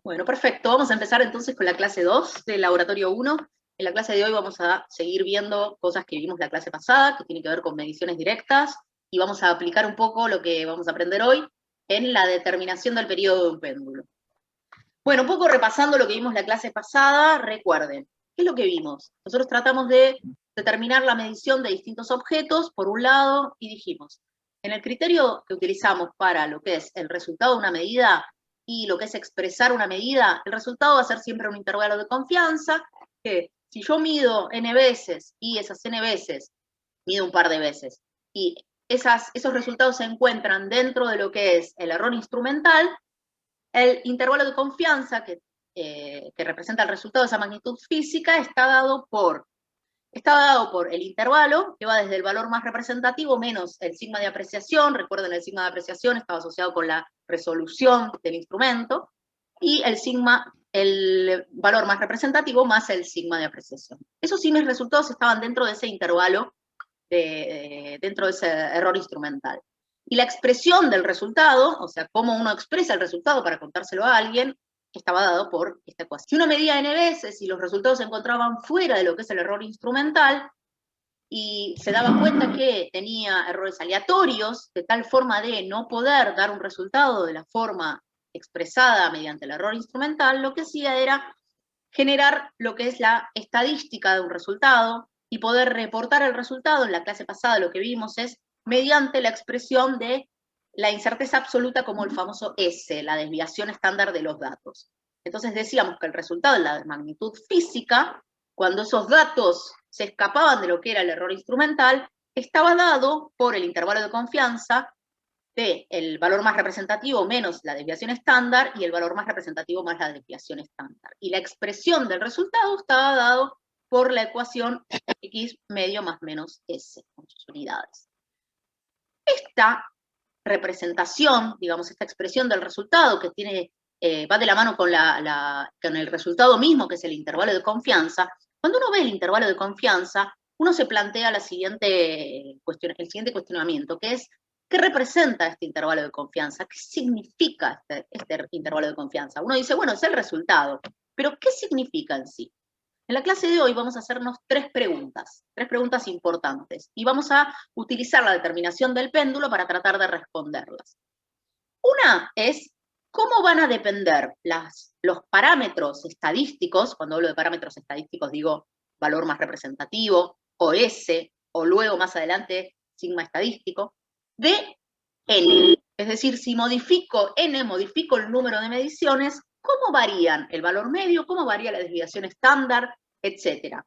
Bueno, perfecto. Vamos a empezar entonces con la clase 2 del laboratorio 1. En la clase de hoy vamos a seguir viendo cosas que vimos la clase pasada, que tienen que ver con mediciones directas, y vamos a aplicar un poco lo que vamos a aprender hoy en la determinación del periodo de un péndulo. Bueno, un poco repasando lo que vimos la clase pasada, recuerden, ¿qué es lo que vimos? Nosotros tratamos de determinar la medición de distintos objetos, por un lado, y dijimos, en el criterio que utilizamos para lo que es el resultado de una medida y lo que es expresar una medida, el resultado va a ser siempre un intervalo de confianza, que si yo mido n veces y esas n veces mido un par de veces, y esos resultados se encuentran dentro de lo que es el error instrumental, el intervalo de confianza que representa el resultado de esa magnitud física está dado por el intervalo, que va desde el valor más representativo menos el sigma de apreciación. Recuerden, el sigma de apreciación estaba asociado con la resolución del instrumento, y el valor más representativo más el sigma de apreciación. Esos sí, mis resultados estaban dentro de ese intervalo, dentro de ese error instrumental. Y la expresión del resultado, o sea, cómo uno expresa el resultado para contárselo a alguien, estaba dado por esta ecuación. Si uno medía n veces y los resultados se encontraban fuera de lo que es el error instrumental, y se daba cuenta que tenía errores aleatorios, de tal forma de no poder dar un resultado de la forma expresada mediante el error instrumental, lo que hacía era generar lo que es la estadística de un resultado y poder reportar el resultado. En la clase pasada lo que vimos es mediante la expresión de la incerteza absoluta como el famoso S, la desviación estándar de los datos. Entonces decíamos que el resultado de la magnitud física, cuando esos datos se escapaban de lo que era el error instrumental, estaba dado por el intervalo de confianza de el valor más representativo menos la desviación estándar y el valor más representativo más la desviación estándar. Y la expresión del resultado estaba dado por la ecuación x medio más menos s, con sus unidades. Esta representación, digamos, esta expresión del resultado que tiene, va de la mano con el resultado mismo, que es el intervalo de confianza. Cuando uno ve el intervalo de confianza, uno se plantea el siguiente cuestionamiento, que es, ¿qué representa este intervalo de confianza? ¿Qué significa este intervalo de confianza? Uno dice, bueno, es el resultado, pero ¿qué significa en sí? En la clase de hoy vamos a hacernos tres preguntas importantes, y vamos a utilizar la determinación del péndulo para tratar de responderlas. Una es, ¿cómo van a depender los parámetros estadísticos? Cuando hablo de parámetros estadísticos digo valor más representativo, o S, o luego más adelante sigma estadístico, de N. Es decir, si modifico N, modifico el número de mediciones, ¿cómo varían el valor medio? ¿Cómo varía la desviación estándar? Etcétera.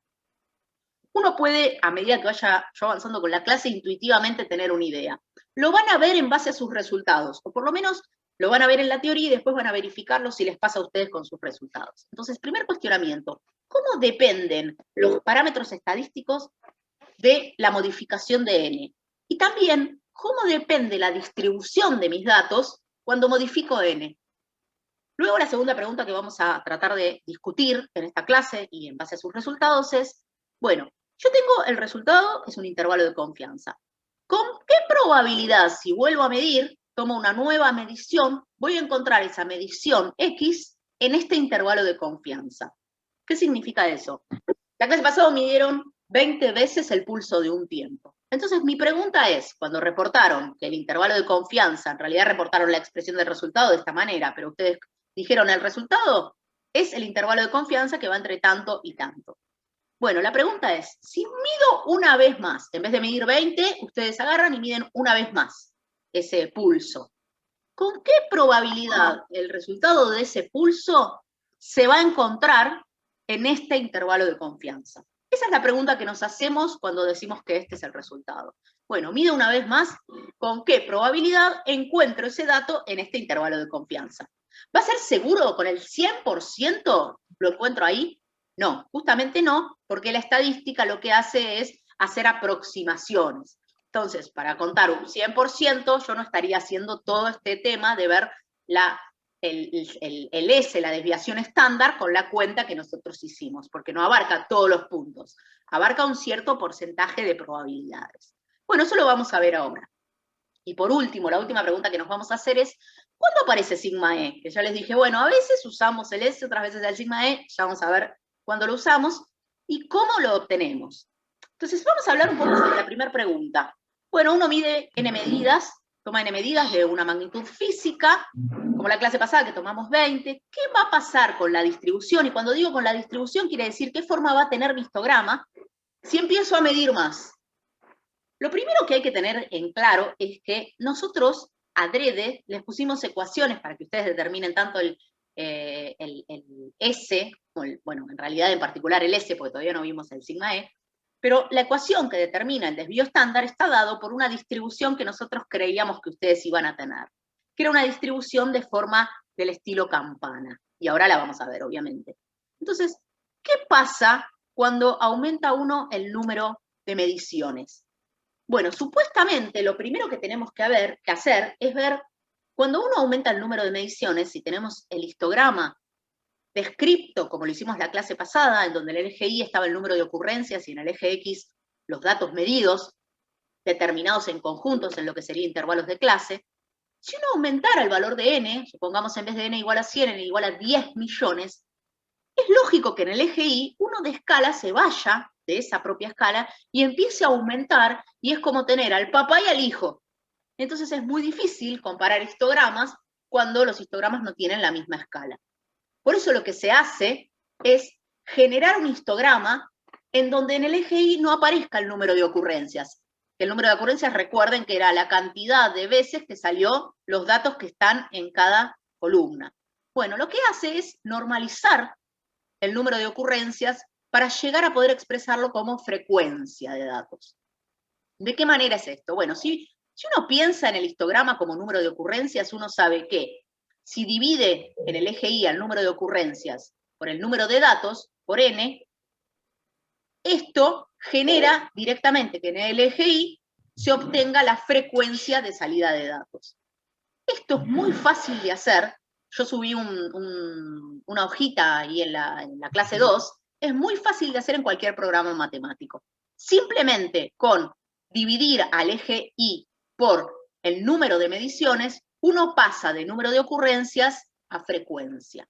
Uno puede, a medida que vaya yo avanzando con la clase, intuitivamente tener una idea. Lo van a ver en base a sus resultados, o por lo menos lo van a ver en la teoría y después van a verificarlo si les pasa a ustedes con sus resultados. Entonces, primer cuestionamiento, ¿cómo dependen los parámetros estadísticos de la modificación de N? Y también, ¿cómo depende la distribución de mis datos cuando modifico N? Luego, la segunda pregunta que vamos a tratar de discutir en esta clase y en base a sus resultados es, bueno, yo tengo el resultado, es un intervalo de confianza. ¿Con qué probabilidad, si vuelvo a medir, tomo una nueva medición, voy a encontrar esa medición X en este intervalo de confianza? ¿Qué significa eso? La clase pasada midieron 20 veces el pulso de un tiempo. Entonces, mi pregunta es, cuando reportaron que el intervalo de confianza, en realidad reportaron la expresión del resultado de esta manera, pero ustedes dijeron el resultado es el intervalo de confianza que va entre tanto y tanto. Bueno, la pregunta es, si mido una vez más, en vez de medir 20, ustedes agarran y miden una vez más ese pulso. ¿Con qué probabilidad el resultado de ese pulso se va a encontrar en este intervalo de confianza? Esa es la pregunta que nos hacemos cuando decimos que este es el resultado. Bueno, mido una vez más, ¿con qué probabilidad encuentro ese dato en este intervalo de confianza? ¿Va a ser seguro con el 100% lo encuentro ahí? No, justamente no, porque la estadística lo que hace es hacer aproximaciones. Entonces, para contar un 100%, yo no estaría haciendo todo este tema de ver el S, la desviación estándar, con la cuenta que nosotros hicimos, porque no abarca todos los puntos, abarca un cierto porcentaje de probabilidades. Bueno, eso lo vamos a ver ahora. Y por último, la última pregunta que nos vamos a hacer es, ¿Cuándo aparece sigma E? Que ya les dije, bueno, a veces usamos el S, otras veces el sigma E, ya vamos a ver cuándo lo usamos y cómo lo obtenemos. Entonces vamos a hablar un poco sobre la primera pregunta. Bueno, uno mide n medidas, toma n medidas de una magnitud física, como la clase pasada que tomamos 20. ¿Qué va a pasar con la distribución? Y cuando digo con la distribución, quiere decir qué forma va a tener mi histograma si empiezo a medir más. Lo primero que hay que tener en claro es que nosotros, adrede, les pusimos ecuaciones para que ustedes determinen tanto el S, bueno, en realidad en particular el S, porque todavía no vimos el sigma E, pero la ecuación que determina el desvío estándar está dado por una distribución que nosotros creíamos que ustedes iban a tener, que era una distribución de forma del estilo campana, y ahora la vamos a ver, obviamente. Entonces, ¿qué pasa cuando aumenta uno el número de mediciones? Bueno, supuestamente lo primero que tenemos que hacer es ver, cuando uno aumenta el número de mediciones, si tenemos el histograma descripto, como lo hicimos la clase pasada, en donde en el eje Y estaba el número de ocurrencias y en el eje X los datos medidos, determinados en conjuntos en lo que sería intervalos de clase, si uno aumentara el valor de n, supongamos en vez de n igual a 100, n igual a 10 millones, es lógico que en el eje Y uno de escala se vaya de esa propia escala y empiece a aumentar, y es como tener al papá y al hijo. Entonces es muy difícil comparar histogramas cuando los histogramas no tienen la misma escala. Por eso lo que se hace es generar un histograma en donde en el eje Y no aparezca el número de ocurrencias. El número de ocurrencias, recuerden que era la cantidad de veces que salió los datos que están en cada columna. Bueno, lo que hace es normalizar el número de ocurrencias para llegar a poder expresarlo como frecuencia de datos. ¿De qué manera es esto? Bueno, si uno piensa en el histograma como número de ocurrencias, uno sabe que si divide en el eje Y al número de ocurrencias por el número de datos, por n, esto genera directamente que en el eje Y se obtenga la frecuencia de salida de datos. Esto es muy fácil de hacer. Yo subí una hojita ahí en la clase 2, es muy fácil de hacer en cualquier programa matemático. Simplemente con dividir al eje Y por el número de mediciones, uno pasa de número de ocurrencias a frecuencia.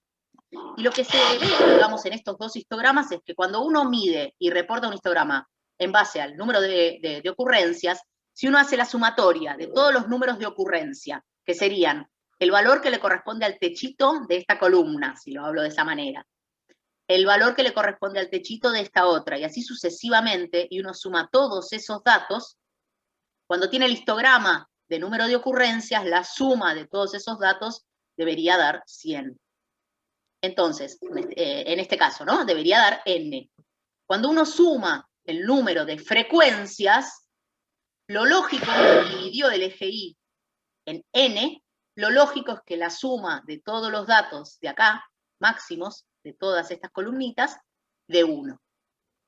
Y lo que se ve, digamos, en estos dos histogramas es que cuando uno mide y reporta un histograma en base al número de ocurrencias, si uno hace la sumatoria de todos los números de ocurrencia, que serían el valor que le corresponde al techito de esta columna, si lo hablo de esa manera, el valor que le corresponde al techito de esta otra, y así sucesivamente, y uno suma todos esos datos, cuando tiene el histograma de número de ocurrencias, la suma de todos esos datos debería dar 100. Entonces, en este caso, ¿no? Debería dar n. Cuando uno suma el número de frecuencias, lo lógico es que dividió el eje Y en n, lo lógico es que la suma de todos los datos de acá, máximos, de todas estas columnitas, de 1.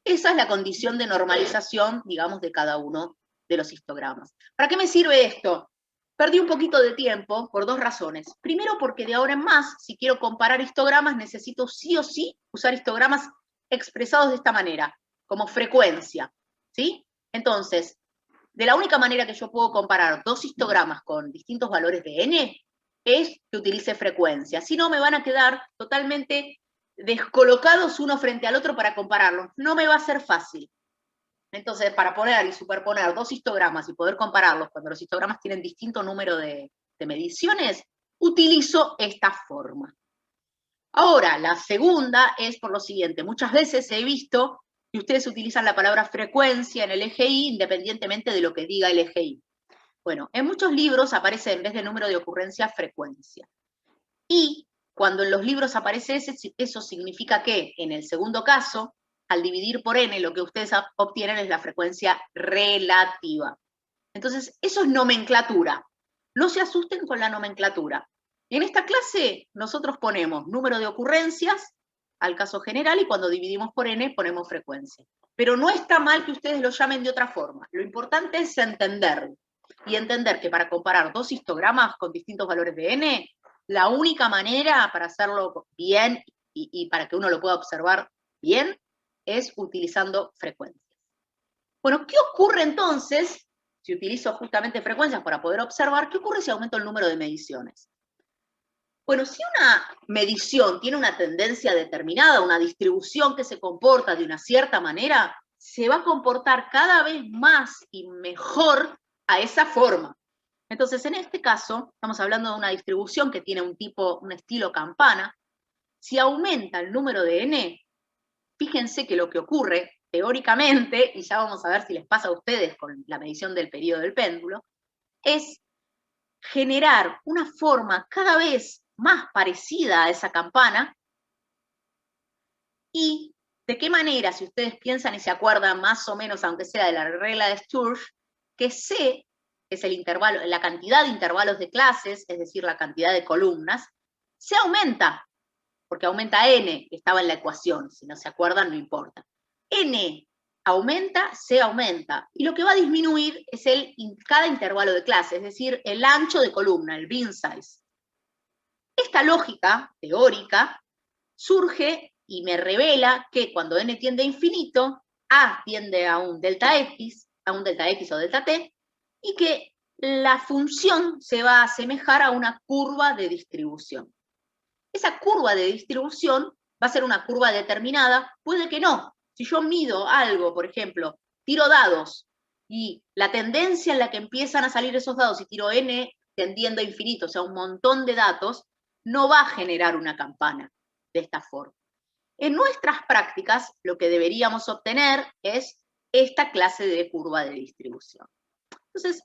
Esa es la condición de normalización, digamos, de cada uno de los histogramas. ¿Para qué me sirve esto? Perdí un poquito de tiempo por dos razones. Primero, porque de ahora en más, si quiero comparar histogramas, necesito sí o sí usar histogramas expresados de esta manera, como frecuencia, ¿sí? Entonces, de la única manera que yo puedo comparar dos histogramas con distintos valores de n es que utilice frecuencia. Si no, me van a quedar totalmente descolocados uno frente al otro para compararlos. No me va a ser fácil. Entonces, para poner y superponer dos histogramas y poder compararlos cuando los histogramas tienen distinto número de mediciones, utilizo esta forma. Ahora, la segunda es por lo siguiente. Muchas veces he visto que ustedes utilizan la palabra frecuencia en el eje Y independientemente de lo que diga el eje Y. Bueno, en muchos libros aparece en vez de número de ocurrencia, frecuencia. Y cuando en los libros aparece eso significa que en el segundo caso, al dividir por n, lo que ustedes obtienen es la frecuencia relativa. Entonces, eso es nomenclatura. No se asusten con la nomenclatura. En esta clase nosotros ponemos número de ocurrencias al caso general y cuando dividimos por n ponemos frecuencia. Pero no está mal que ustedes lo llamen de otra forma. Lo importante es entenderlo. Y entender que para comparar dos histogramas con distintos valores de n, la única manera para hacerlo bien y para que uno lo pueda observar bien es utilizando frecuencias. Bueno, ¿qué ocurre entonces si utilizo justamente frecuencias para poder observar? ¿Qué ocurre si aumento el número de mediciones? Bueno, si una medición tiene una tendencia determinada, una distribución que se comporta de una cierta manera, se va a comportar cada vez más y mejor a esa forma. Entonces, en este caso, estamos hablando de una distribución que tiene un estilo campana. Si aumenta el número de n, fíjense que lo que ocurre, teóricamente, y ya vamos a ver si les pasa a ustedes con la medición del periodo del péndulo, es generar una forma cada vez más parecida a esa campana. Y de qué manera, si ustedes piensan y se acuerdan más o menos, aunque sea de la regla de Sturge, que C es el intervalo, la cantidad de intervalos de clases, es decir, la cantidad de columnas, se aumenta, porque aumenta n, que estaba en la ecuación, si no se acuerdan no importa. N aumenta, C aumenta, y lo que va a disminuir es cada intervalo de clase, es decir, el ancho de columna, el bin size. Esta lógica teórica surge y me revela que cuando n tiende a infinito, A tiende a un delta X o delta T, y que la función se va a asemejar a una curva de distribución. Esa curva de distribución va a ser una curva determinada, puede que no. Si yo mido algo, por ejemplo, tiro dados, y la tendencia en la que empiezan a salir esos dados, y tiro n tendiendo a infinito, o sea, un montón de datos, no va a generar una campana de esta forma. En nuestras prácticas, lo que deberíamos obtener es esta clase de curva de distribución. Entonces,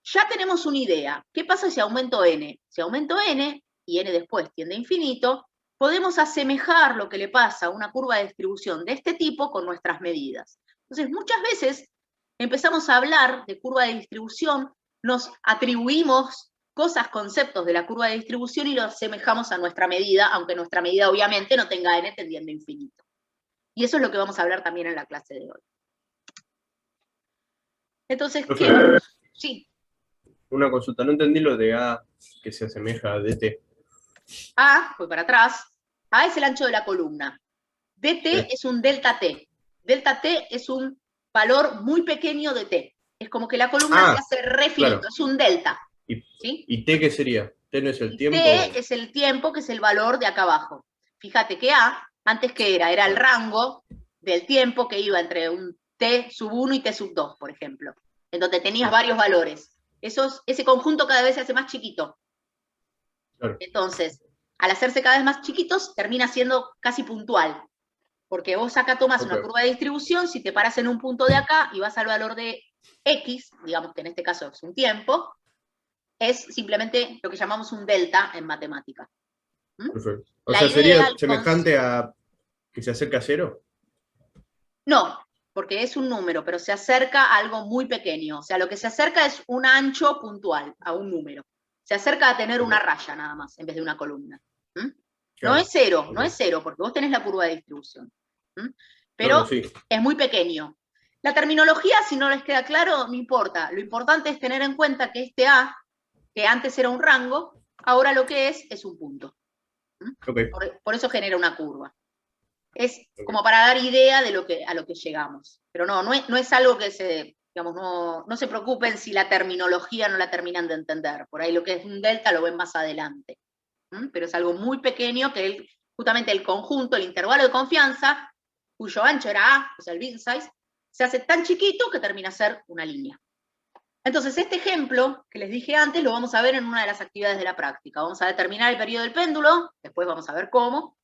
ya tenemos una idea. ¿Qué pasa si aumento n? Si aumento n, y n después tiende a infinito, podemos asemejar lo que le pasa a una curva de distribución de este tipo con nuestras medidas. Entonces, muchas veces empezamos a hablar de curva de distribución, nos atribuimos cosas, conceptos de la curva de distribución y lo asemejamos a nuestra medida, aunque nuestra medida obviamente no tenga n tendiendo a infinito. Y eso es lo que vamos a hablar también en la clase de hoy. Entonces, ¿qué? Sí. Una consulta, no entendí lo de A que se asemeja a DT. A, voy para atrás, A es el ancho de la columna. DT es un delta T. Delta T es un valor muy pequeño de T. Es como que la columna se hace re finito, claro. es un delta. ¿Sí? ¿Y T qué sería? ¿T no es el tiempo? T es el tiempo, que es el valor de acá abajo. Fíjate que A, antes que era el rango del tiempo que iba entre un T sub 1 y T sub 2, por ejemplo, en donde tenías varios valores. Ese conjunto cada vez se hace más chiquito. Claro. Entonces, al hacerse cada vez más chiquitos, termina siendo casi puntual. Porque vos acá tomás una curva de distribución, si te paras en un punto de acá y vas al valor de X, digamos que en este caso es un tiempo, es simplemente lo que llamamos un delta en matemática. Perfecto. O sea, ¿sería semejante a que se acerca a cero? No, porque es un número, pero se acerca a algo muy pequeño. O sea, lo que se acerca es un ancho puntual, a un número. Se acerca a tener una raya nada más, en vez de una columna. Claro. No es cero, no es cero, porque vos tenés la curva de distribución. Pero sí, es muy pequeño. La terminología, si no les queda claro, no importa. Lo importante es tener en cuenta que este A, que antes era un rango, ahora lo que es un punto. Por eso genera una curva. Es como para dar idea de a lo que llegamos. Pero no es algo que digamos, no se preocupen si la terminología no la terminan de entender. Por ahí lo que es un delta lo ven más adelante. Pero es algo muy pequeño que justamente el conjunto, el intervalo de confianza, cuyo ancho era A, o sea, el bin size, se hace tan chiquito que termina a ser una línea. Entonces, este ejemplo que les dije antes lo vamos a ver en una de las actividades de la práctica. Vamos a determinar el periodo del péndulo, después vamos a ver cómo,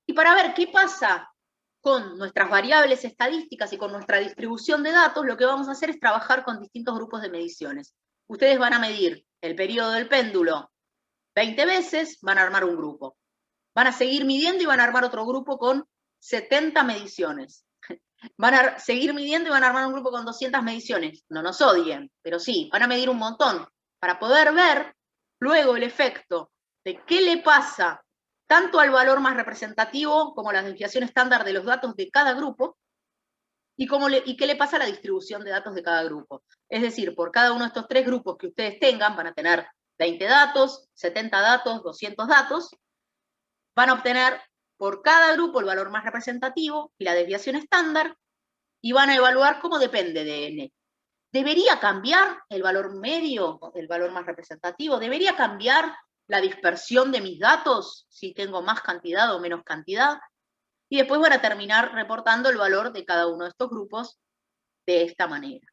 y para ver qué pasa con nuestras variables estadísticas y con nuestra distribución de datos, lo que vamos a hacer es trabajar con distintos grupos de mediciones. Ustedes van a medir el periodo del péndulo 20 veces, van a armar un grupo. Van a seguir midiendo y van a armar otro grupo con 70 mediciones. Van a seguir midiendo y van a armar un grupo con 200 mediciones. No nos odien, pero sí, van a medir un montón para poder ver luego el efecto de qué le pasa tanto al valor más representativo como a la desviación estándar de los datos de cada grupo y qué le pasa a la distribución de datos de cada grupo. Es decir, por cada uno de estos tres grupos que ustedes tengan, van a tener 20 datos, 70 datos, 200 datos, van a obtener por cada grupo el valor más representativo y la desviación estándar, y van a evaluar cómo depende de n. ¿Debería cambiar el valor medio, el valor más representativo? ¿Debería cambiar la dispersión de mis datos, si tengo más cantidad o menos cantidad, y después van a terminar reportando el valor de cada uno de estos grupos de esta manera.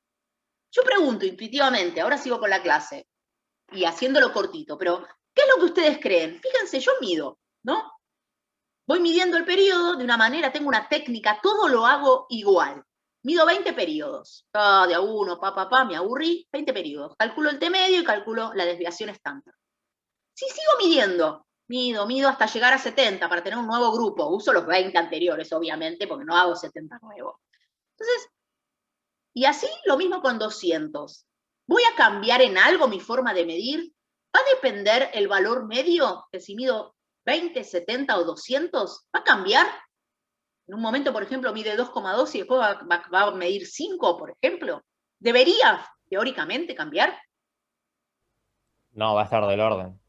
Yo pregunto intuitivamente, ahora sigo con la clase, y haciéndolo cortito, pero ¿qué es lo que ustedes creen? Fíjense, yo mido, ¿no? Voy midiendo el periodo de una manera, tengo una técnica, todo lo hago igual. Mido 20 periodos. De a uno, me aburrí, 20 periodos. Calculo el T medio y calculo la desviación estándar. Si sigo midiendo, mido hasta llegar a 70 para tener un nuevo grupo, uso los 20 anteriores, obviamente, porque no hago 70 nuevos. Entonces, y así lo mismo con 200. ¿Voy a cambiar en algo mi forma de medir? ¿Va a depender el valor medio? Que si mido 20, 70 o 200, ¿va a cambiar? En un momento, por ejemplo, mide 2,2 y después va a medir 5, por ejemplo. ¿Debería, teóricamente, cambiar? No, va a estar del orden.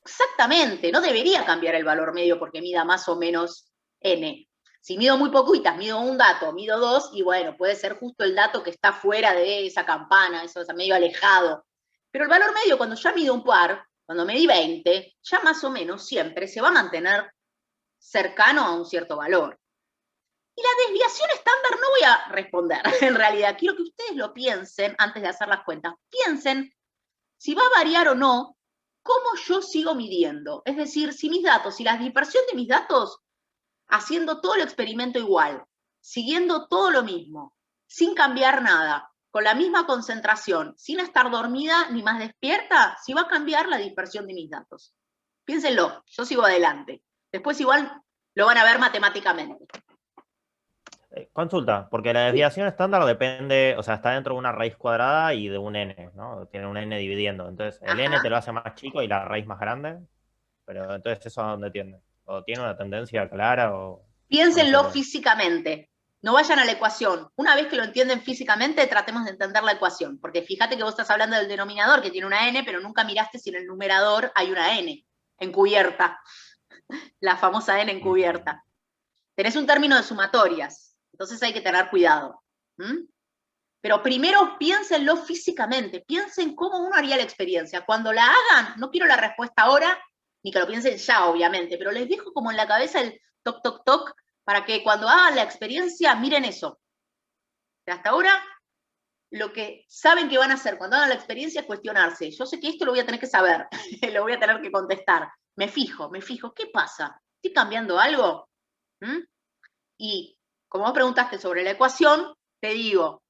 Exactamente, no debería cambiar el valor medio porque mida más o menos n. Si mido muy poquitas, mido un dato, mido dos, y bueno, puede ser justo el dato que está fuera de esa campana, eso es medio alejado. Pero el valor medio, cuando ya mido un par, cuando medí 20, ya más o menos siempre se va a mantener cercano a un cierto valor. Y la desviación estándar no voy a responder, en realidad. Quiero que ustedes lo piensen antes de hacer las cuentas. Piensen si va a variar o no cómo yo sigo midiendo. Es decir, si mis datos, si la dispersión de mis datos, haciendo todo el experimento igual, siguiendo todo lo mismo, sin cambiar nada, con la misma concentración, sin estar dormida ni más despierta, si va a cambiar la dispersión de mis datos. Piénsenlo, yo sigo adelante. Después igual lo van a ver matemáticamente. Consulta, porque la desviación estándar depende, o sea, está dentro de una raíz cuadrada y de un n, ¿no? Tiene un n dividiendo. Entonces, el n te lo hace más chico y la raíz más grande. Pero entonces, ¿eso a dónde tiende? ¿O tiene una tendencia clara? Piénsenlo físicamente. No vayan a la ecuación. Una vez que lo entienden físicamente, tratemos de entender la ecuación. Porque fíjate que vos estás hablando del denominador, que tiene una n, pero nunca miraste si en el numerador hay una n encubierta. La famosa n encubierta. Tenés un término de sumatorias. Entonces hay que tener cuidado. Pero primero piénsenlo físicamente. Piensen cómo uno haría la experiencia. Cuando la hagan, no quiero la respuesta ahora, ni que lo piensen ya, obviamente, pero les dejo como en la cabeza el toc, toc, toc, para que cuando hagan la experiencia, miren eso. Hasta ahora, lo que saben que van a hacer cuando hagan la experiencia es cuestionarse. Yo sé que esto lo voy a tener que saber, lo voy a tener que contestar. Me fijo, ¿qué pasa? ¿Estoy cambiando algo? Y como vos preguntaste sobre la ecuación, te digo,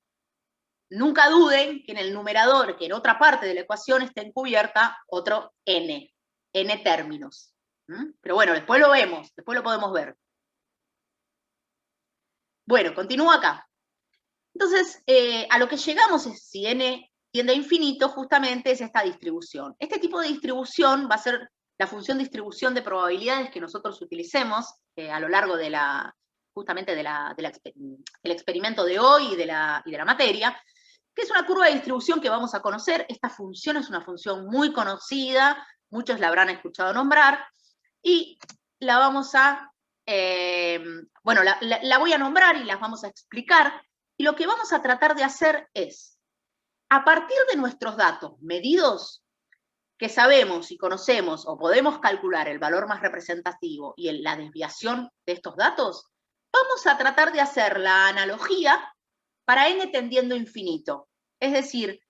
nunca duden que en el numerador, que en otra parte de la ecuación esté encubierta otro n términos. Pero bueno, después lo vemos, después lo podemos ver. Bueno, continúo acá. Entonces, a lo que llegamos es, si n tiende a infinito, justamente es esta distribución. Este tipo de distribución va a ser la función distribución de probabilidades que nosotros utilicemos a lo largo de justamente del experimento de hoy y de la materia, que es una curva de distribución que vamos a conocer. Esta función es una función muy conocida, muchos la habrán escuchado nombrar, y la vamos a, bueno, la voy a nombrar y las vamos a explicar, y lo que vamos a tratar de hacer es, a partir de nuestros datos medidos, que sabemos y conocemos o podemos calcular el valor más representativo y la desviación de estos datos, vamos a tratar de hacer la analogía para n tendiendo a infinito. Es decir,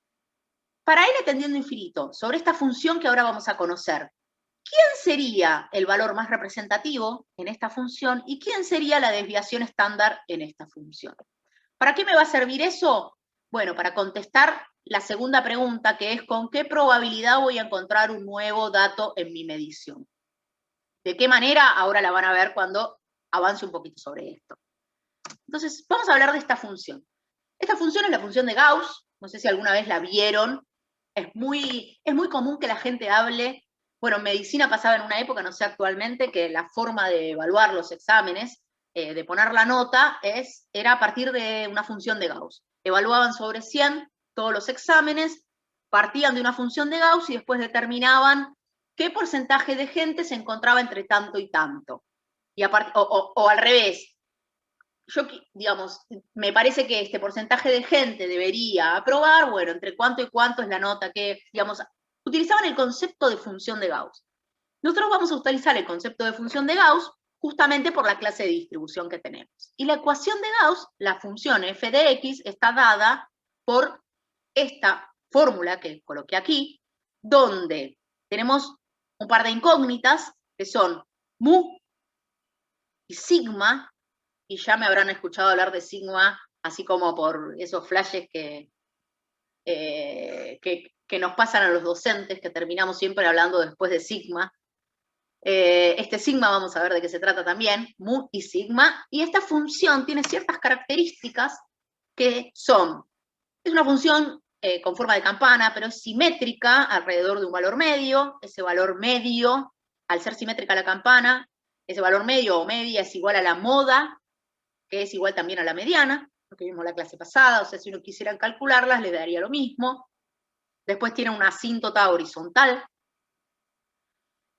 para n tendiendo a infinito, sobre esta función que ahora vamos a conocer, ¿quién sería el valor más representativo en esta función y quién sería la desviación estándar en esta función? ¿Para qué me va a servir eso? Bueno, para contestar la segunda pregunta, que es ¿con qué probabilidad voy a encontrar un nuevo dato en mi medición? ¿De qué manera? Ahora la van a ver cuando avance un poquito sobre esto. Entonces, vamos a hablar de esta función. Esta función es la función de Gauss, no sé si alguna vez la vieron, es muy común que la gente hable, bueno, en medicina pasaba en una época, no sé actualmente, que la forma de evaluar los exámenes, de poner la nota, era a partir de una función de Gauss. Evaluaban sobre 100 todos los exámenes, partían de una función de Gauss y después determinaban qué porcentaje de gente se encontraba entre tanto y tanto. Y o al revés, yo, digamos, me parece que este porcentaje de gente debería aprobar, bueno, entre cuánto y cuánto es la nota que, digamos, utilizaban el concepto de función de Gauss. Nosotros vamos a utilizar el concepto de función de Gauss justamente por la clase de distribución que tenemos. Y la ecuación de Gauss, la función f de x, está dada por esta fórmula que coloqué aquí, donde tenemos un par de incógnitas, que son mu y sigma, y ya me habrán escuchado hablar de sigma, así como por esos flashes que nos pasan a los docentes, que terminamos siempre hablando después de sigma. Este sigma vamos a ver de qué se trata también, mu y sigma, y esta función tiene ciertas características que son, es una función con forma de campana, pero es simétrica alrededor de un valor medio. Ese valor medio, al ser simétrica la campana, ese valor medio o media es igual a la moda, que es igual también a la mediana, lo que vimos la clase pasada, o sea, si uno quisiera calcularlas, le daría lo mismo. Después tiene una asíntota horizontal.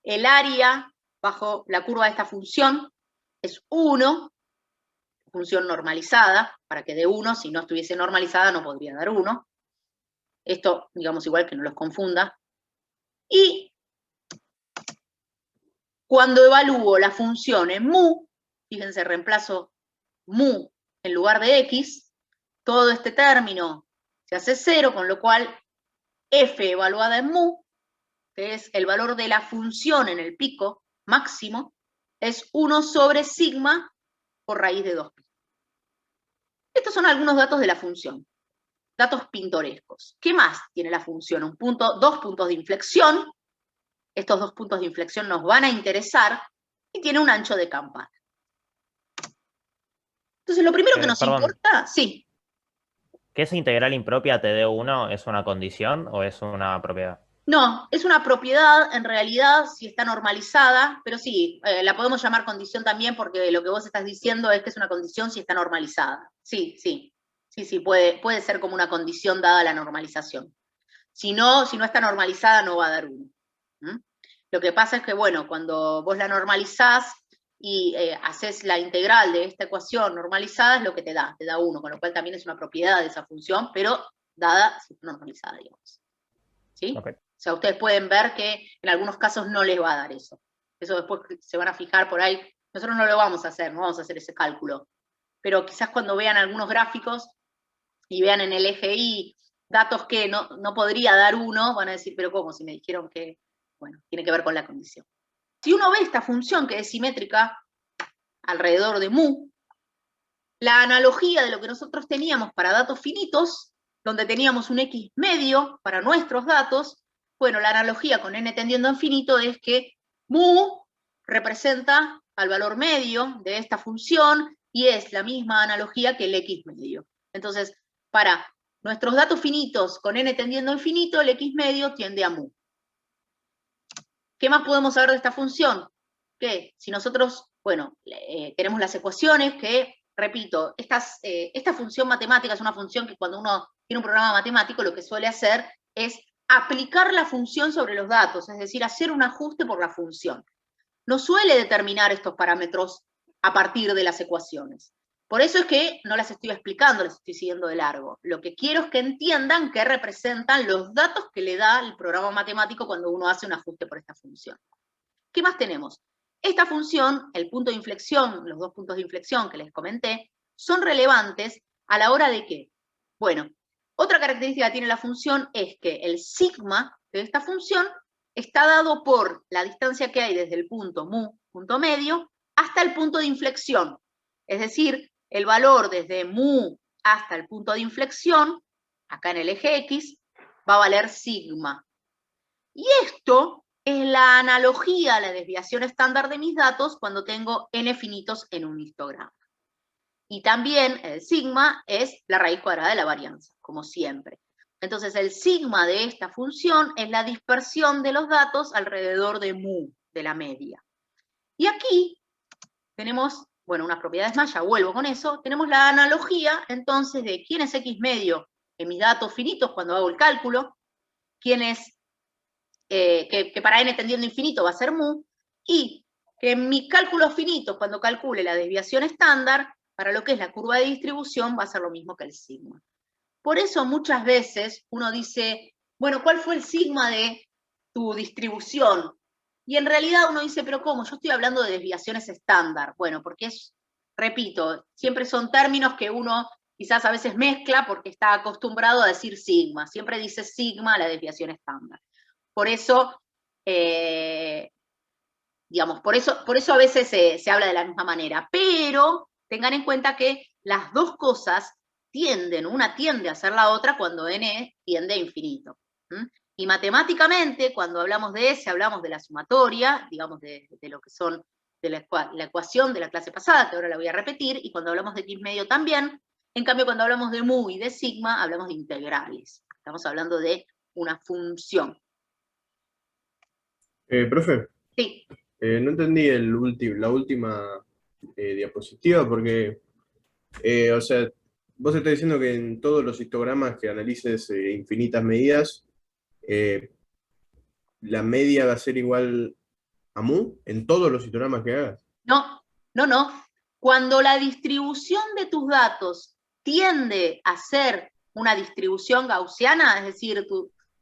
El área bajo la curva de esta función es 1, función normalizada, para que dé 1, si no estuviese normalizada no podría dar 1. Esto, digamos, igual que no los confunda. Y cuando evalúo la función en mu, fíjense, reemplazo mu en lugar de x, todo este término se hace 0, con lo cual f evaluada en mu, que es el valor de la función en el pico máximo, es 1 sobre sigma por raíz de 2pi. Estos son algunos datos de la función. Datos pintorescos. ¿Qué más tiene la función? Dos puntos de inflexión. Estos 2 puntos de inflexión nos van a interesar. Y tiene un ancho de campana. Entonces, lo primero que nos importa... Sí. ¿Que esa integral impropia te dé 1 es una condición o es una propiedad? No, es una propiedad, en realidad, si está normalizada, pero sí, la podemos llamar condición también porque lo que vos estás diciendo es que es una condición si está normalizada. Sí, puede ser como una condición dada la normalización. Si no está normalizada no va a dar 1. Lo que pasa es que, bueno, cuando vos la normalizás y haces la integral de esta ecuación normalizada, es lo que te da 1, con lo cual también es una propiedad de esa función, pero dada si está normalizada, digamos. ¿Sí? Okay. O sea, ustedes pueden ver que en algunos casos no les va a dar eso. Eso después se van a fijar por ahí. Nosotros no lo vamos a hacer, no vamos a hacer ese cálculo. Pero quizás cuando vean algunos gráficos y vean en el eje Y datos que no podría dar 1, van a decir, pero ¿cómo? Si me dijeron que, bueno, tiene que ver con la condición. Si uno ve esta función que es simétrica alrededor de mu, la analogía de lo que nosotros teníamos para datos finitos, donde teníamos un x medio para nuestros datos, bueno, la analogía con n tendiendo a infinito es que mu representa al valor medio de esta función y es la misma analogía que el x medio. Entonces, para nuestros datos finitos con n tendiendo a infinito, el x medio tiende a mu. ¿Qué más podemos saber de esta función? Que si nosotros, bueno, tenemos las ecuaciones que, repito, esta función matemática es una función que cuando uno tiene un programa matemático lo que suele hacer es aplicar la función sobre los datos, es decir, hacer un ajuste por la función. No suele determinar estos parámetros a partir de las ecuaciones. Por eso es que no las estoy explicando, las estoy siguiendo de largo. Lo que quiero es que entiendan qué representan los datos que le da el programa matemático cuando uno hace un ajuste por esta función. ¿Qué más tenemos? Esta función, el punto de inflexión, los 2 puntos de inflexión que les comenté, son relevantes a la hora de ¿qué? Bueno, otra característica que tiene la función es que el sigma de esta función está dado por la distancia que hay desde el punto mu, punto medio, hasta el punto de inflexión. Es decir, el valor desde mu hasta el punto de inflexión, acá en el eje X, va a valer sigma. Y esto es la analogía a la desviación estándar de mis datos cuando tengo n finitos en un histograma. Y también el sigma es la raíz cuadrada de la varianza, como siempre. Entonces el sigma de esta función es la dispersión de los datos alrededor de mu, de la media. Y aquí tenemos, bueno, unas propiedades más, ya vuelvo con eso, tenemos la analogía entonces de quién es x medio en mis datos finitos cuando hago el cálculo, quién es que para n tendiendo a infinito va a ser mu, y que en mis cálculos finitos, cuando calcule la desviación estándar, para lo que es la curva de distribución, va a ser lo mismo que el sigma. Por eso muchas veces uno dice, bueno, ¿cuál fue el sigma de tu distribución. Y en realidad uno dice, pero ¿cómo? Yo estoy hablando de desviaciones estándar. Bueno, porque repito, siempre son términos que uno quizás a veces mezcla porque está acostumbrado a decir sigma. Siempre dice sigma la desviación estándar. Por eso, digamos, por eso a veces se habla de la misma manera. Pero tengan en cuenta que las dos cosas una tiende a hacer la otra cuando n tiende a infinito. Y matemáticamente, cuando hablamos de S, hablamos de la sumatoria, digamos, de lo que son de la ecuación de la clase pasada, que ahora la voy a repetir, y cuando hablamos de X medio también. En cambio, cuando hablamos de mu y de sigma, hablamos de integrales. Estamos hablando de una función. Profe, Sí. no entendí la última diapositiva porque, o sea, vos estás diciendo que en todos los histogramas que analices infinitas medidas, la media va a ser igual a mu en todos los histogramas que hagas. No. Cuando la distribución de tus datos tiende a ser una distribución gaussiana, es decir,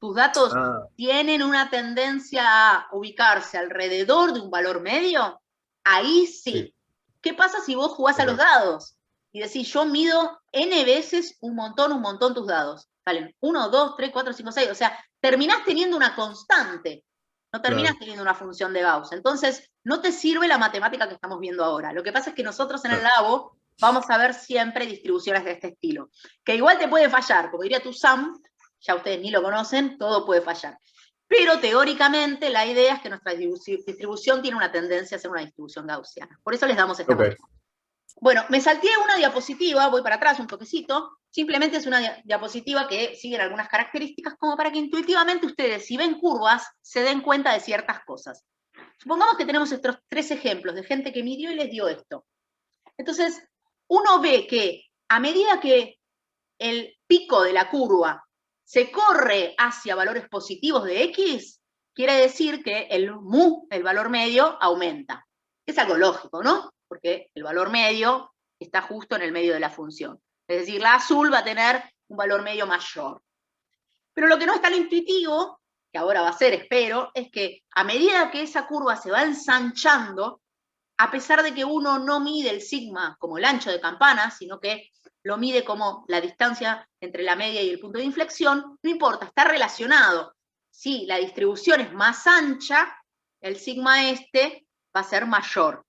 tus datos tienen una tendencia a ubicarse alrededor de un valor medio, ahí sí. ¿Qué pasa si vos jugás a los dados? Y decís, yo mido n veces un montón tus dados. Salen 1, 2, 3, 4, 5, 6. O sea, terminás teniendo una constante. No terminas teniendo una función de Gauss. Entonces, no te sirve la matemática que estamos viendo ahora. Lo que pasa es que nosotros en el labo vamos a ver siempre distribuciones de este estilo. Que igual te puede fallar, como diría tu Sam, ya ustedes ni lo conocen, todo puede fallar. Pero teóricamente la idea es que nuestra distribución tiene una tendencia a ser una distribución gaussiana. Por eso les damos esta matemática. Bueno, me salté una diapositiva, voy para atrás un toquecito, simplemente es una diapositiva que sigue algunas características como para que intuitivamente ustedes, si ven curvas, se den cuenta de ciertas cosas. Supongamos que tenemos estos 3 ejemplos de gente que midió y les dio esto. Entonces, uno ve que a medida que el pico de la curva se corre hacia valores positivos de X, quiere decir que el mu, el valor medio, aumenta. Es algo lógico, ¿no? Porque el valor medio está justo en el medio de la función. Es decir, la azul va a tener un valor medio mayor. Pero lo que no es tan intuitivo, que ahora va a ser, espero, es que a medida que esa curva se va ensanchando, a pesar de que uno no mide el sigma como el ancho de campana, sino que lo mide como la distancia entre la media y el punto de inflexión, no importa, está relacionado. Si la distribución es más ancha, el sigma este va a ser mayor.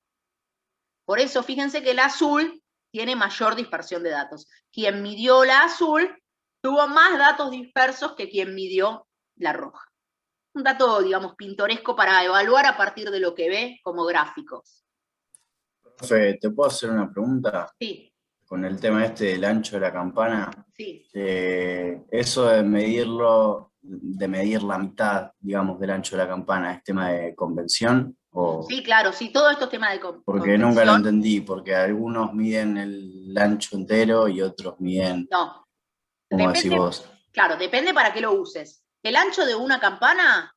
Por eso, fíjense que el azul tiene mayor dispersión de datos. Quien midió la azul tuvo más datos dispersos que quien midió la roja. Un dato, digamos, pintoresco para evaluar a partir de lo que ve como gráficos. Profe, ¿te puedo hacer una pregunta? Sí. Con el tema este del ancho de la campana. Sí. Eso de medir la mitad, digamos, del ancho de la campana, ¿es tema de convención? Sí, claro, sí, todo esto es tema de convención. Porque nunca lo entendí, porque algunos miden el ancho entero y otros miden... No. ¿Cómo decís vos? Claro, depende para qué lo uses. El ancho de una campana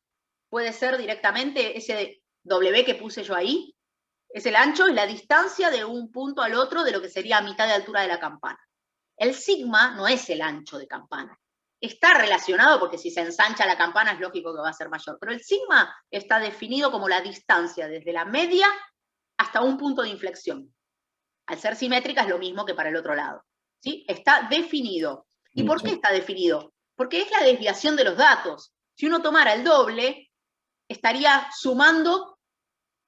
puede ser directamente ese W que puse yo ahí. Es el ancho, es la distancia de un punto al otro de lo que sería a mitad de altura de la campana. El sigma no es el ancho de campana. Está relacionado porque si se ensancha la campana es lógico que va a ser mayor, pero el sigma está definido como la distancia desde la media hasta un punto de inflexión. Al ser simétrica es lo mismo que para el otro lado. ¿Sí? Está definido. ¿Y por qué está definido? Porque es la desviación de los datos. Si uno tomara el doble, estaría sumando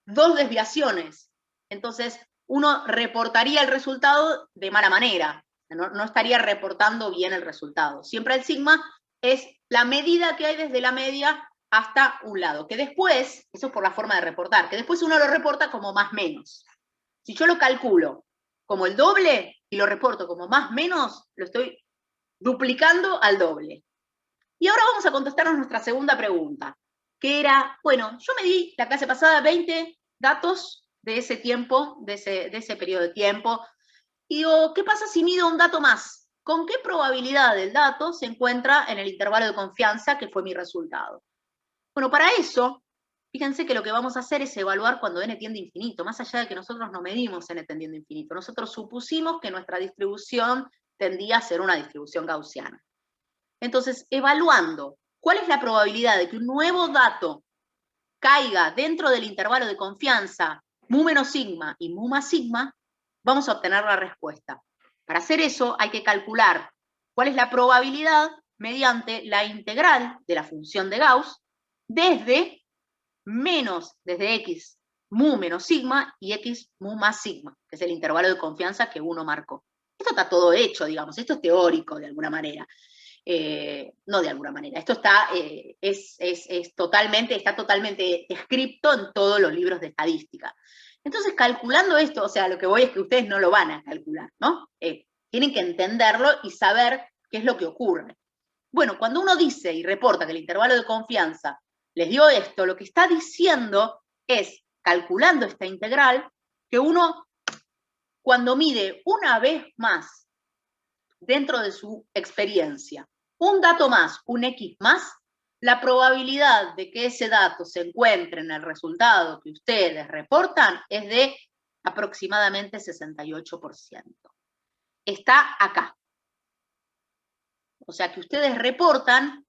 2 desviaciones. Entonces, uno reportaría el resultado de mala manera. No estaría reportando bien el resultado. Siempre el sigma es la medida que hay desde la media hasta un lado. Que después, eso es por la forma de reportar, que después uno lo reporta como más menos. Si yo lo calculo como el doble y lo reporto como más menos, lo estoy duplicando al doble. Y ahora vamos a contestarnos nuestra segunda pregunta, que era, bueno, yo medí la clase pasada 20 datos de ese tiempo, de ese periodo de tiempo, y digo, ¿qué pasa si mido un dato más? ¿Con qué probabilidad del dato se encuentra en el intervalo de confianza que fue mi resultado? Bueno, para eso, fíjense que lo que vamos a hacer es evaluar cuando n tiende a infinito, más allá de que nosotros no medimos n tendiendo a infinito. Nosotros supusimos que nuestra distribución tendía a ser una distribución gaussiana. Entonces, evaluando ¿cuál es la probabilidad de que un nuevo dato caiga dentro del intervalo de confianza mu menos sigma y mu más sigma? Vamos a obtener la respuesta. Para hacer eso hay que calcular cuál es la probabilidad mediante la integral de la función de Gauss desde x mu menos sigma y x mu más sigma, que es el intervalo de confianza que uno marcó. Esto está todo hecho, digamos, esto es teórico de alguna manera. No de alguna manera, esto está, está totalmente descrito en todos los libros de estadística. Entonces, calculando esto, o sea, lo que voy es que ustedes no lo van a calcular, ¿no? Tienen que entenderlo y saber qué es lo que ocurre. Bueno, cuando uno dice y reporta que el intervalo de confianza les dio esto, lo que está diciendo es, calculando esta integral, que uno, cuando mide una vez más dentro de su experiencia, un dato más, un X más, la probabilidad de que ese dato se encuentre en el resultado que ustedes reportan es de aproximadamente 68%. Está acá. O sea que ustedes reportan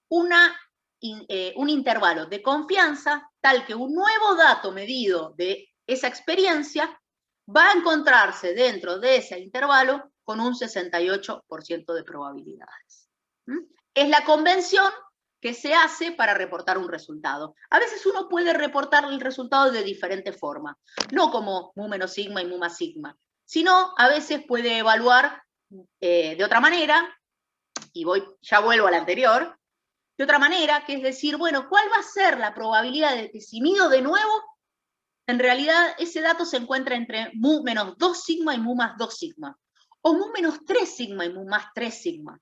un intervalo de confianza tal que un nuevo dato medido de esa experiencia va a encontrarse dentro de ese intervalo con un 68% de probabilidades. Es la convención que se hace para reportar un resultado. A veces uno puede reportar el resultado de diferente forma, no como mu menos sigma y mu más sigma, sino a veces puede evaluar de otra manera, y ya vuelvo al anterior, de otra manera, que es decir, bueno, ¿cuál va a ser la probabilidad de que si mido de nuevo, en realidad ese dato se encuentra entre mu menos 2 sigma y mu más 2 sigma, o mu menos 3 sigma y mu más 3 sigma?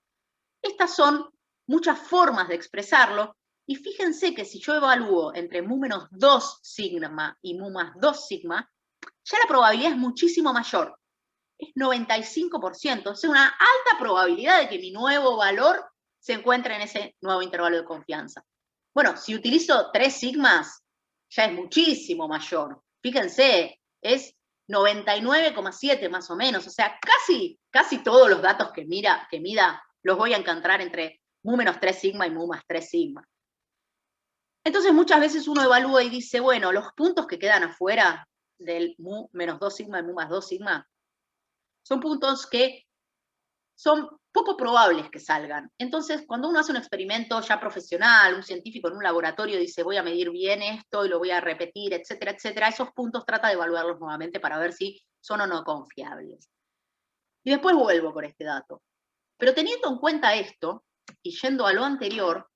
Estas son muchas formas de expresarlo, y fíjense que si yo evalúo entre mu menos 2 sigma y mu más 2 sigma, ya la probabilidad es muchísimo mayor. Es 95%, es una alta probabilidad de que mi nuevo valor se encuentre en ese nuevo intervalo de confianza. Bueno, si utilizo 3 sigmas, ya es muchísimo mayor. Fíjense, es 99,7 más o menos, o sea, casi todos los datos que mida los voy a encontrar entre mu menos 3 sigma y mu más 3 sigma. Entonces muchas veces uno evalúa y dice, bueno, los puntos que quedan afuera del mu menos 2 sigma y mu más 2 sigma son puntos que son poco probables que salgan. Entonces, cuando uno hace un experimento ya profesional, un científico en un laboratorio dice, voy a medir bien esto y lo voy a repetir, etcétera, etcétera, esos puntos trata de evaluarlos nuevamente para ver si son o no confiables. Y después vuelvo por este dato. Pero teniendo en cuenta esto, y yendo a lo anterior...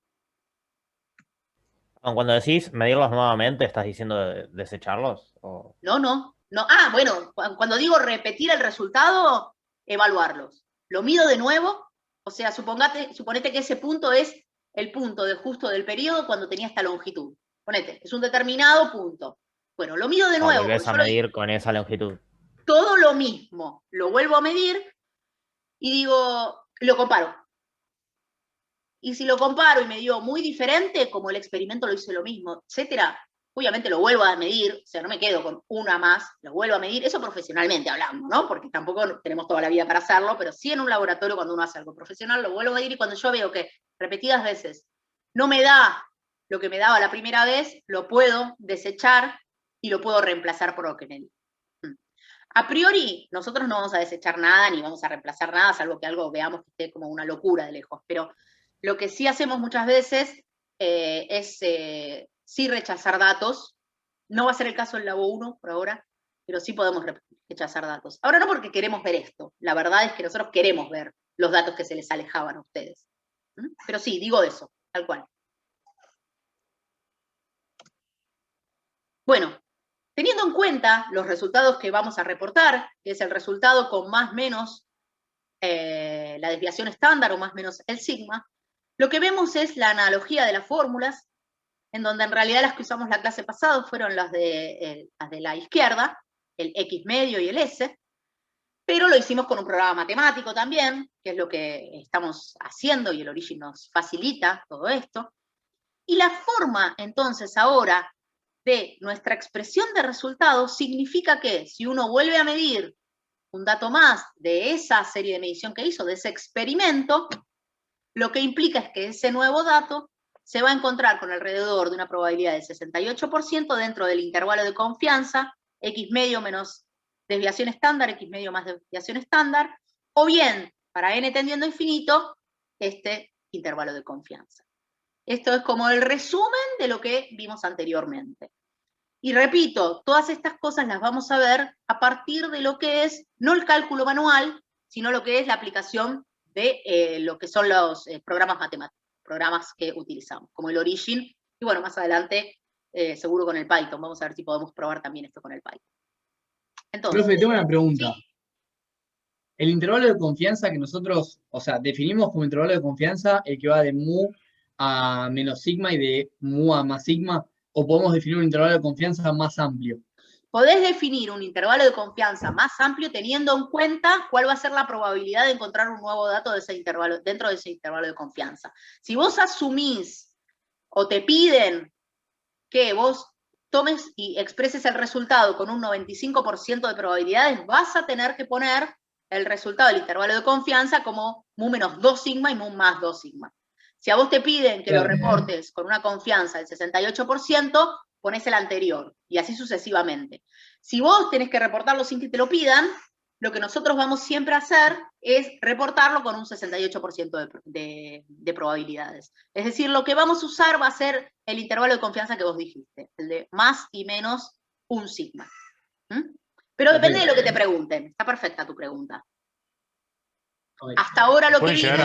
Cuando decís medirlos nuevamente, ¿estás diciendo desecharlos? ¿O? No. Ah, bueno, cuando digo repetir el resultado, evaluarlos. Lo mido de nuevo, o sea, suponete que ese punto es el punto de justo del periodo cuando tenía esta longitud. Ponete, es un determinado punto. Bueno, lo mido de nuevo. Volvés a medir con esa longitud. Todo lo mismo, lo vuelvo a medir y digo, lo comparo. Y si lo comparo y me dio muy diferente, como el experimento lo hizo lo mismo, etcétera, obviamente lo vuelvo a medir, o sea, no me quedo con una más, lo vuelvo a medir, eso profesionalmente hablando, ¿no? Porque tampoco tenemos toda la vida para hacerlo, pero sí en un laboratorio cuando uno hace algo profesional, lo vuelvo a medir y cuando yo veo que repetidas veces no me da lo que me daba la primera vez, lo puedo desechar y lo puedo reemplazar por lo que me di. A priori, nosotros no vamos a desechar nada ni vamos a reemplazar nada, salvo que algo veamos que esté como una locura de lejos, pero lo que sí hacemos muchas veces es sí rechazar datos. No va a ser el caso del Labo 1 por ahora, pero sí podemos rechazar datos. Ahora no porque queremos ver esto, la verdad es que nosotros queremos ver los datos que se les alejaban a ustedes. Pero sí, digo eso, tal cual. Bueno, teniendo en cuenta los resultados que vamos a reportar, que es el resultado con más o menos la desviación estándar o más o menos el sigma, lo que vemos es la analogía de las fórmulas, en donde en realidad las que usamos la clase pasada fueron las de la izquierda, el X medio y el S, pero lo hicimos con un programa matemático también, que es lo que estamos haciendo y el Origin nos facilita todo esto. Y la forma entonces ahora de nuestra expresión de resultados significa que si uno vuelve a medir un dato más de esa serie de medición que hizo, de ese experimento, lo que implica es que ese nuevo dato se va a encontrar con alrededor de una probabilidad del 68% dentro del intervalo de confianza, X medio menos desviación estándar, X medio más desviación estándar, o bien, para n tendiendo a infinito, este intervalo de confianza. Esto es como el resumen de lo que vimos anteriormente. Y repito, todas estas cosas las vamos a ver a partir de lo que es, no el cálculo manual, sino lo que es la aplicación de lo que son los programas matemáticos, programas que utilizamos, como el Origin, y bueno, más adelante, seguro con el Python. Vamos a ver si podemos probar también esto con el Python. Entonces, Profe, tengo una pregunta. sí. El intervalo de confianza que nosotros, o sea, definimos como intervalo de confianza el que va de mu a menos sigma y de mu a más sigma, o podemos definir un intervalo de confianza más amplio. Podés definir un intervalo de confianza más amplio teniendo en cuenta cuál va a ser la probabilidad de encontrar un nuevo dato de ese intervalo, dentro de ese intervalo de confianza. Si vos asumís o te piden que vos tomes y expreses el resultado con un 95% de probabilidades, vas a tener que poner el resultado del intervalo de confianza como mu menos 2 sigma y mu más 2 sigma. Si a vos te piden que lo reportes con una confianza del 68%, ponés el anterior, y así sucesivamente. Si vos tenés que reportarlo sin que te lo pidan, lo que nosotros vamos siempre a hacer es reportarlo con un 68% de probabilidades. Es decir, lo que vamos a usar va a ser el intervalo de confianza que vos dijiste, el de más y menos un sigma. Pero depende de lo que te pregunten. Está perfecta tu pregunta. Hasta ahora lo que vimos...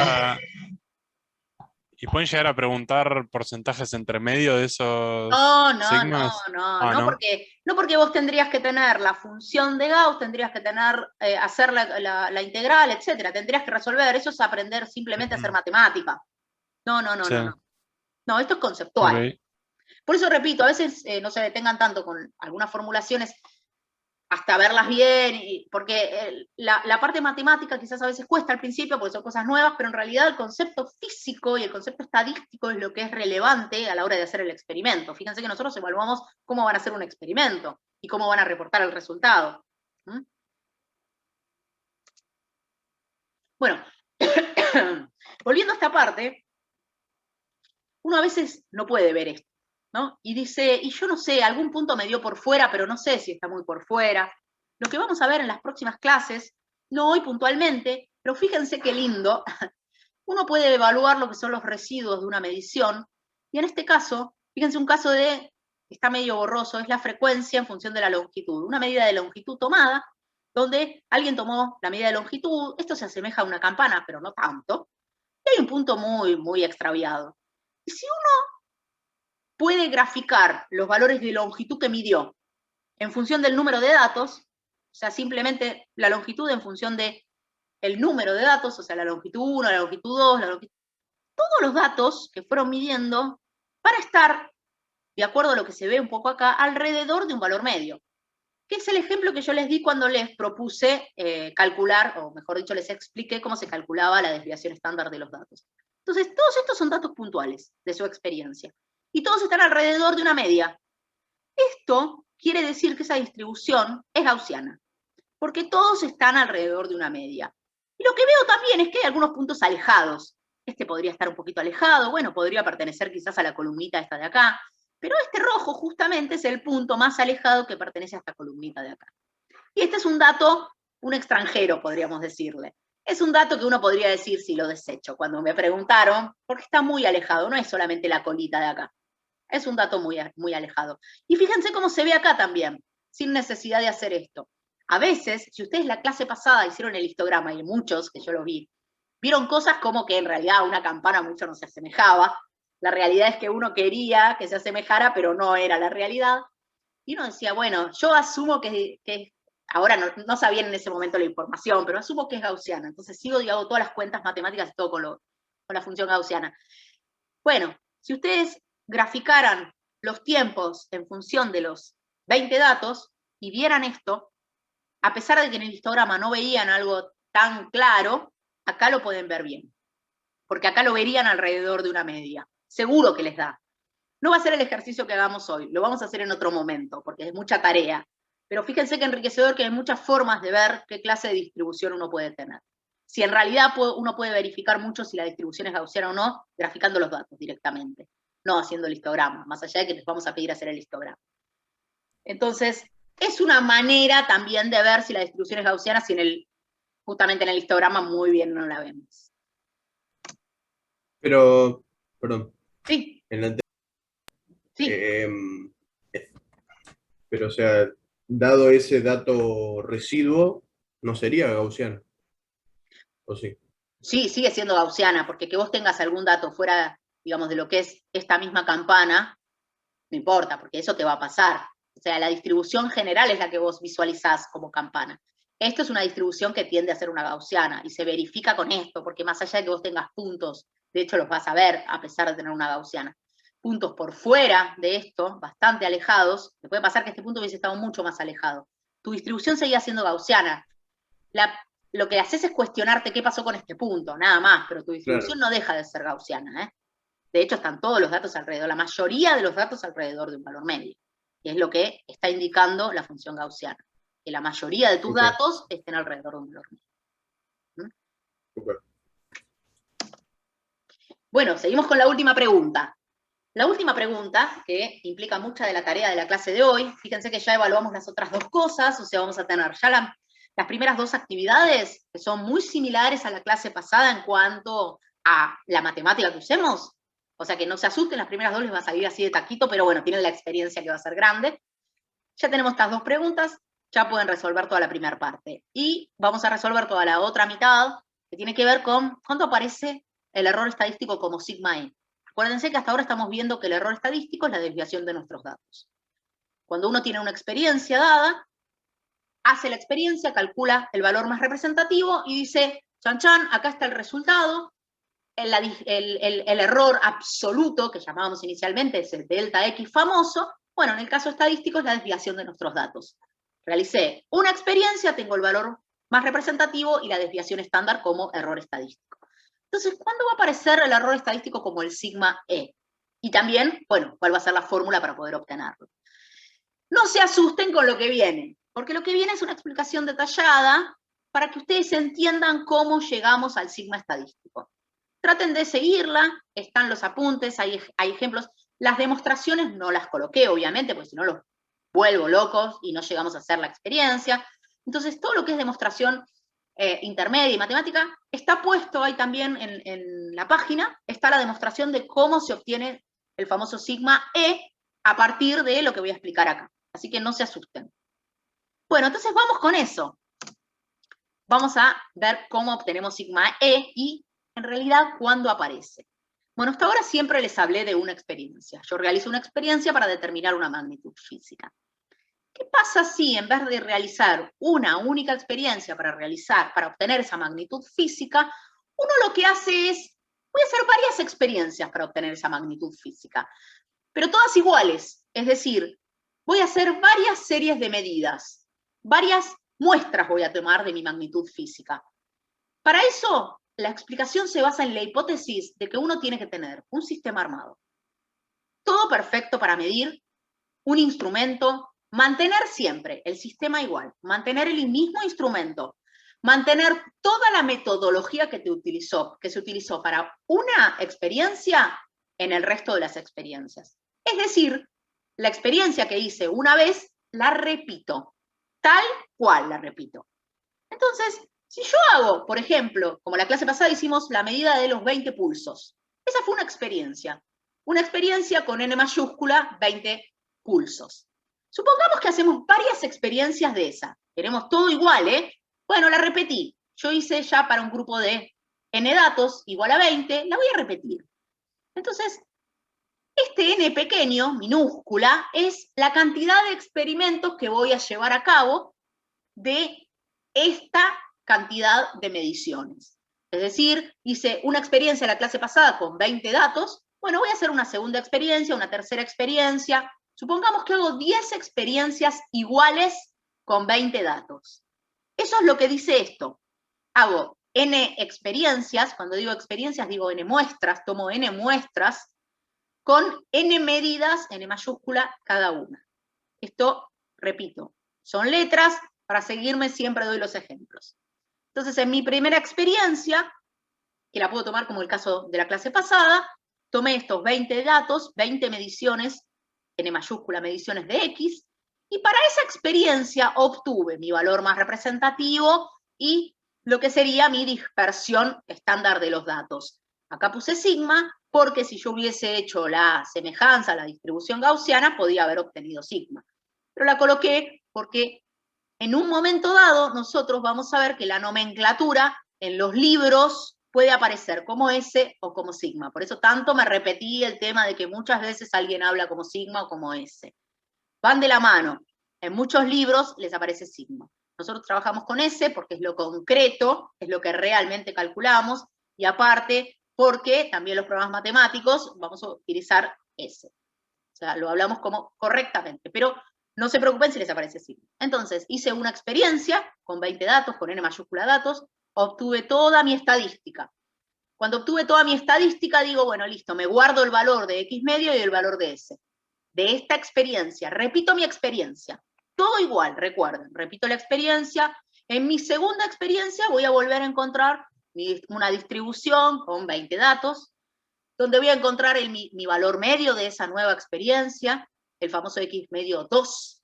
¿Y pueden llegar a preguntar porcentajes entre medio de esos sigmas? No, porque vos tendrías que tener la función de Gauss, tendrías que tener, hacer la integral, etcétera. Tendrías que resolver, eso es aprender simplemente a hacer matemática. No. No, esto es conceptual. Okay. Por eso repito, a veces no se detengan tanto con algunas formulaciones hasta verlas bien, porque la parte matemática quizás a veces cuesta al principio porque son cosas nuevas, pero en realidad el concepto físico y el concepto estadístico es lo que es relevante a la hora de hacer el experimento. Fíjense que nosotros evaluamos cómo van a hacer un experimento y cómo van a reportar el resultado. Bueno, volviendo a esta parte, uno a veces no puede ver esto, ¿no? Y dice, y yo no sé, algún punto me dio por fuera, pero no sé si está muy por fuera. Lo que vamos a ver en las próximas clases, no hoy puntualmente, pero fíjense qué lindo, uno puede evaluar lo que son los residuos de una medición, y en este caso, fíjense un caso está medio borroso, es la frecuencia en función de la longitud, una medida de longitud tomada, donde alguien tomó la medida de longitud, esto se asemeja a una campana, pero no tanto, y hay un punto muy, muy extraviado. Y si uno puede graficar los valores de longitud que midió en función del número de datos, o sea, simplemente la longitud en función del número de datos, o sea, la longitud 1, la longitud 2, todos los datos que fueron midiendo van a estar, de acuerdo a lo que se ve un poco acá, alrededor de un valor medio, que es el ejemplo que yo les di cuando les propuse calcular, o mejor dicho, les expliqué cómo se calculaba la desviación estándar de los datos. Entonces, todos estos son datos puntuales de su experiencia, y todos están alrededor de una media. Esto quiere decir que esa distribución es gaussiana, porque todos están alrededor de una media. Y lo que veo también es que hay algunos puntos alejados. Este podría estar un poquito alejado, bueno, podría pertenecer quizás a la columnita esta de acá, pero este rojo justamente es el punto más alejado que pertenece a esta columnita de acá. Y este es un dato, un extranjero, podríamos decirle. Es un dato que uno podría decir si lo desecho, cuando me preguntaron, porque está muy alejado, no es solamente la colita de acá. Es un dato muy, muy alejado. Y fíjense cómo se ve acá también, sin necesidad de hacer esto. A veces, si ustedes la clase pasada hicieron el histograma, y muchos, que yo lo vi, vieron cosas como que en realidad una campana mucho no se asemejaba. La realidad es que uno quería que se asemejara, pero no era la realidad. Y uno decía, bueno, yo asumo que ahora no sabían en ese momento la información, pero asumo que es gaussiana. Entonces sigo y hago todas las cuentas matemáticas y todo con la función gaussiana. Bueno, si ustedes graficaran los tiempos en función de los 20 datos y vieran esto, a pesar de que en el histograma no veían algo tan claro, acá lo pueden ver bien. Porque acá lo verían alrededor de una media. Seguro que les da. No va a ser el ejercicio que hagamos hoy, lo vamos a hacer en otro momento, porque es mucha tarea. Pero fíjense que enriquecedor que hay muchas formas de ver qué clase de distribución uno puede tener. Si en realidad uno puede verificar mucho si la distribución es gaussiana o no, graficando los datos directamente. no haciendo el histograma, más allá de que les vamos a pedir hacer el histograma. Entonces, es una manera también de ver si la distribución es gaussiana, si justamente en el histograma muy bien no la vemos. Pero, perdón. Sí. Sí. Pero, o sea, dado ese dato residuo, no sería gaussiano. ¿O sí? Sí, sigue siendo gaussiana, porque que vos tengas algún dato fuera, digamos, de lo que es esta misma campana, no importa, porque eso te va a pasar. O sea, la distribución general es la que vos visualizás como campana. Esto es una distribución que tiende a ser una gaussiana, y se verifica con esto, porque más allá de que vos tengas puntos, de hecho los vas a ver a pesar de tener una gaussiana, puntos por fuera de esto, bastante alejados, te puede pasar que este punto hubiese estado mucho más alejado. Tu distribución seguía siendo gaussiana. Lo que haces es cuestionarte qué pasó con este punto, nada más, pero tu distribución no deja de ser gaussiana, ¿eh? De hecho, están todos los datos alrededor, la mayoría de los datos alrededor de un valor medio, que es lo que está indicando la función gaussiana, que la mayoría de tus datos estén alrededor de un valor medio. Bueno, seguimos con la última pregunta. La última pregunta, que implica mucha de la tarea de la clase de hoy, fíjense que ya evaluamos las otras dos cosas, o sea, vamos a tener ya las primeras dos actividades, que son muy similares a la clase pasada en cuanto a la matemática que usemos. O sea, que no se asusten, las primeras dos les va a salir así de taquito, pero bueno, tienen la experiencia que va a ser grande. Ya tenemos estas dos preguntas, ya pueden resolver toda la primera parte. Y vamos a resolver toda la otra mitad, que tiene que ver con cuándo aparece el error estadístico como sigma E. Acuérdense que hasta ahora estamos viendo que el error estadístico es la desviación de nuestros datos. Cuando uno tiene una experiencia dada, hace la experiencia, calcula el valor más representativo y dice, chan chan, acá está el resultado, el error absoluto, que llamábamos inicialmente, es el delta X famoso. Bueno, en el caso estadístico es la desviación de nuestros datos. Realicé una experiencia, tengo el valor más representativo y la desviación estándar como error estadístico. Entonces, ¿cuándo va a aparecer el error estadístico como el sigma E? Y también, bueno, ¿cuál va a ser la fórmula para poder obtenerlo? No se asusten con lo que viene, porque lo que viene es una explicación detallada para que ustedes entiendan cómo llegamos al sigma estadístico. Traten de seguirla, están los apuntes, hay ejemplos. Las demostraciones no las coloqué, obviamente, porque si no los vuelvo locos y no llegamos a hacer la experiencia. Entonces, todo lo que es demostración intermedia y matemática está puesto ahí también en la página, está la demostración de cómo se obtiene el famoso sigma E a partir de lo que voy a explicar acá. Así que no se asusten. Bueno, entonces vamos con eso. Vamos a ver cómo obtenemos sigma E y, en realidad, cuándo aparece. Bueno, hasta ahora siempre les hablé de una experiencia. Yo realizo una experiencia para determinar una magnitud física. ¿Qué pasa si en vez de realizar una única experiencia para obtener esa magnitud física, uno lo que hace es, voy a hacer varias experiencias para obtener esa magnitud física, pero todas iguales? Es decir, voy a hacer varias series de medidas, varias muestras voy a tomar de mi magnitud física. Para eso, la explicación se basa en la hipótesis de que uno tiene que tener un sistema armado, todo perfecto para medir, un instrumento, mantener siempre el sistema igual, mantener el mismo instrumento, mantener toda la metodología que se utilizó para una experiencia en el resto de las experiencias. Es decir, la experiencia que hice una vez, la repito, tal cual la repito. Entonces, si yo hago, por ejemplo, como la clase pasada hicimos la medida de los 20 pulsos, esa fue una experiencia con N mayúscula, 20 pulsos. Supongamos que hacemos varias experiencias de esa. Queremos todo igual, ¿eh? Bueno, la repetí. Yo hice ya para un grupo de N datos igual a 20, la voy a repetir. Entonces, este N pequeño, minúscula, es la cantidad de experimentos que voy a llevar a cabo de esta cantidad de mediciones. Es decir, hice una experiencia la clase pasada con 20 datos, bueno, voy a hacer una segunda experiencia, una tercera experiencia. Supongamos que hago 10 experiencias iguales con 20 datos. Eso es lo que dice esto. Hago N experiencias, cuando digo experiencias digo N muestras, tomo N muestras, con N medidas, N mayúscula, cada una. Esto, repito, son letras, para seguirme siempre doy los ejemplos. Entonces, en mi primera experiencia, que la puedo tomar como el caso de la clase pasada, tomé estos 20 datos, 20 mediciones, N mayúscula, mediciones de X, y para esa experiencia obtuve mi valor más representativo y lo que sería mi dispersión estándar de los datos. Acá puse sigma, porque si yo hubiese hecho la semejanza, la distribución gaussiana, podía haber obtenido sigma. Pero la coloqué porque en un momento dado nosotros vamos a ver que la nomenclatura en los libros puede aparecer como S o como sigma. Por eso tanto me repetí el tema de que muchas veces alguien habla como sigma o como S. Van de la mano. En muchos libros les aparece sigma. Nosotros trabajamos con S porque es lo concreto, es lo que realmente calculamos, y aparte porque también los programas matemáticos vamos a utilizar S. O sea, lo hablamos como correctamente, pero no se preocupen si les aparece sigma. Entonces, hice una experiencia con 20 datos, con N mayúscula datos, obtuve toda mi estadística. Cuando obtuve toda mi estadística, digo, bueno, listo, me guardo el valor de X medio y el valor de S. De esta experiencia, repito mi experiencia. Todo igual, recuerden, repito la experiencia. En mi segunda experiencia voy a volver a encontrar una distribución con 20 datos, donde voy a encontrar mi valor medio de esa nueva experiencia, el famoso X medio 2,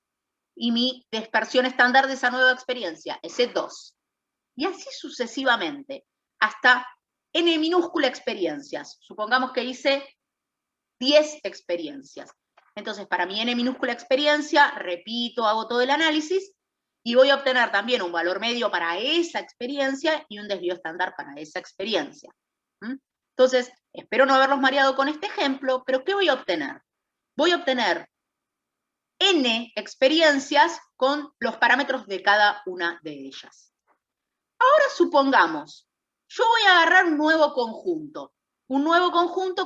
y mi dispersión estándar de esa nueva experiencia, ese 2. Y así sucesivamente, hasta N minúscula experiencias. Supongamos que hice 10 experiencias. Entonces, para mi N minúscula experiencia, repito, hago todo el análisis, y voy a obtener también un valor medio para esa experiencia y un desvío estándar para esa experiencia. Entonces, espero no haberlos mareado con este ejemplo, pero ¿qué voy a obtener? Voy a obtener N experiencias con los parámetros de cada una de ellas. Ahora supongamos, yo voy a agarrar un nuevo conjunto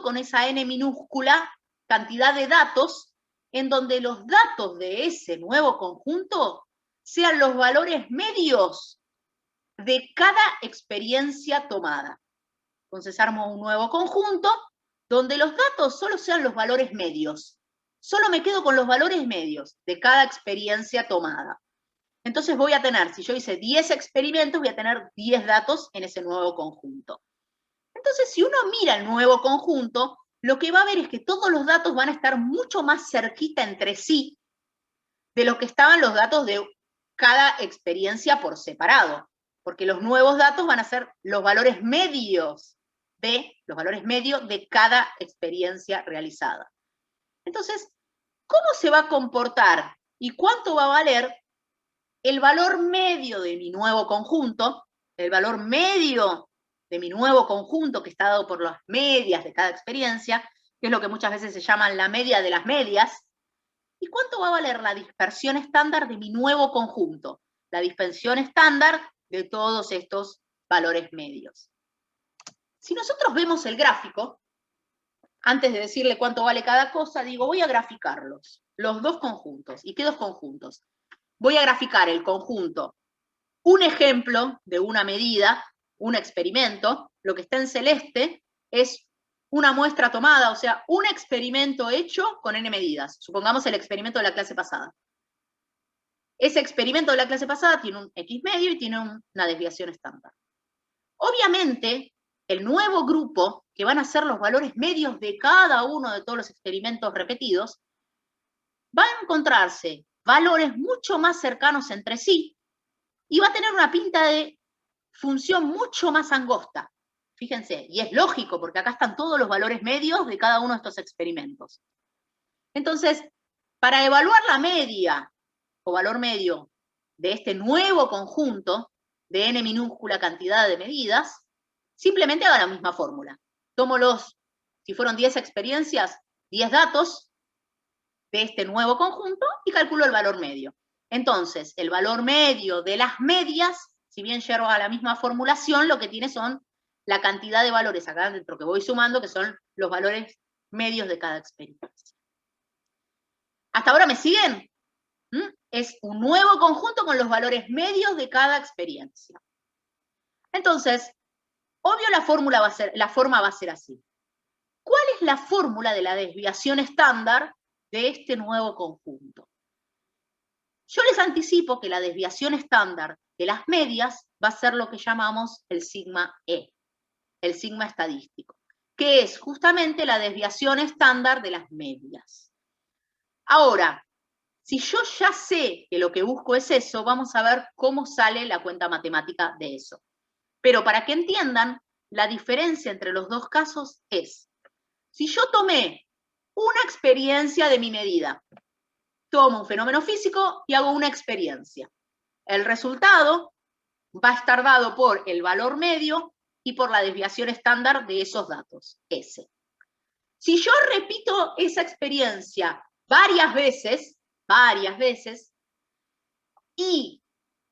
con esa N minúscula cantidad de datos, en donde los datos de ese nuevo conjunto sean los valores medios de cada experiencia tomada. Entonces armo un nuevo conjunto donde los datos solo sean los valores medios. Solo me quedo con los valores medios de cada experiencia tomada. Entonces voy a tener, si yo hice 10 experimentos, voy a tener 10 datos en ese nuevo conjunto. Entonces, si uno mira el nuevo conjunto, lo que va a ver es que todos los datos van a estar mucho más cerquita entre sí de lo que estaban los datos de cada experiencia por separado, porque los nuevos datos van a ser los valores medios de cada experiencia realizada. Entonces, ¿cómo se va a comportar y cuánto va a valer el valor medio de mi nuevo conjunto, el valor medio de mi nuevo conjunto que está dado por las medias de cada experiencia, que es lo que muchas veces se llama la media de las medias? ¿Y cuánto va a valer la dispersión estándar de mi nuevo conjunto? La dispersión estándar de todos estos valores medios. Si nosotros vemos el gráfico, antes de decirle cuánto vale cada cosa, digo, voy a graficarlos, los dos conjuntos. ¿Y qué dos conjuntos? Voy a graficar el conjunto, un ejemplo de una medida, un experimento, lo que está en celeste es una muestra tomada, o sea, un experimento hecho con N medidas. Supongamos el experimento de la clase pasada. Ese experimento de la clase pasada tiene un X medio y tiene una desviación estándar. Obviamente, el nuevo grupo, que van a ser los valores medios de cada uno de todos los experimentos repetidos, va a encontrarse valores mucho más cercanos entre sí y va a tener una pinta de función mucho más angosta. Fíjense, y es lógico, porque acá están todos los valores medios de cada uno de estos experimentos. Entonces, para evaluar la media o valor medio de este nuevo conjunto de N minúscula cantidad de medidas, simplemente hago la misma fórmula. Tomo si fueron 10 experiencias, 10 datos de este nuevo conjunto y calculo el valor medio. Entonces, el valor medio de las medias, si bien llego a la misma formulación, lo que tiene son la cantidad de valores acá dentro que voy sumando, que son los valores medios de cada experiencia. ¿Hasta ahora me siguen? Es un nuevo conjunto con los valores medios de cada experiencia. Entonces, obvio la forma va a ser así. ¿Cuál es la fórmula de la desviación estándar de este nuevo conjunto? Yo les anticipo que la desviación estándar de las medias va a ser lo que llamamos el sigma E, el sigma estadístico. que es justamente la desviación estándar de las medias. Ahora, si yo ya sé que lo que busco es eso, vamos a ver cómo sale la cuenta matemática de eso. Pero para que entiendan, la diferencia entre los dos casos es, si yo tomé una experiencia de mi medida, tomo un fenómeno físico y hago una experiencia. El resultado va a estar dado por el valor medio y por la desviación estándar de esos datos, S. Si yo repito esa experiencia varias veces, y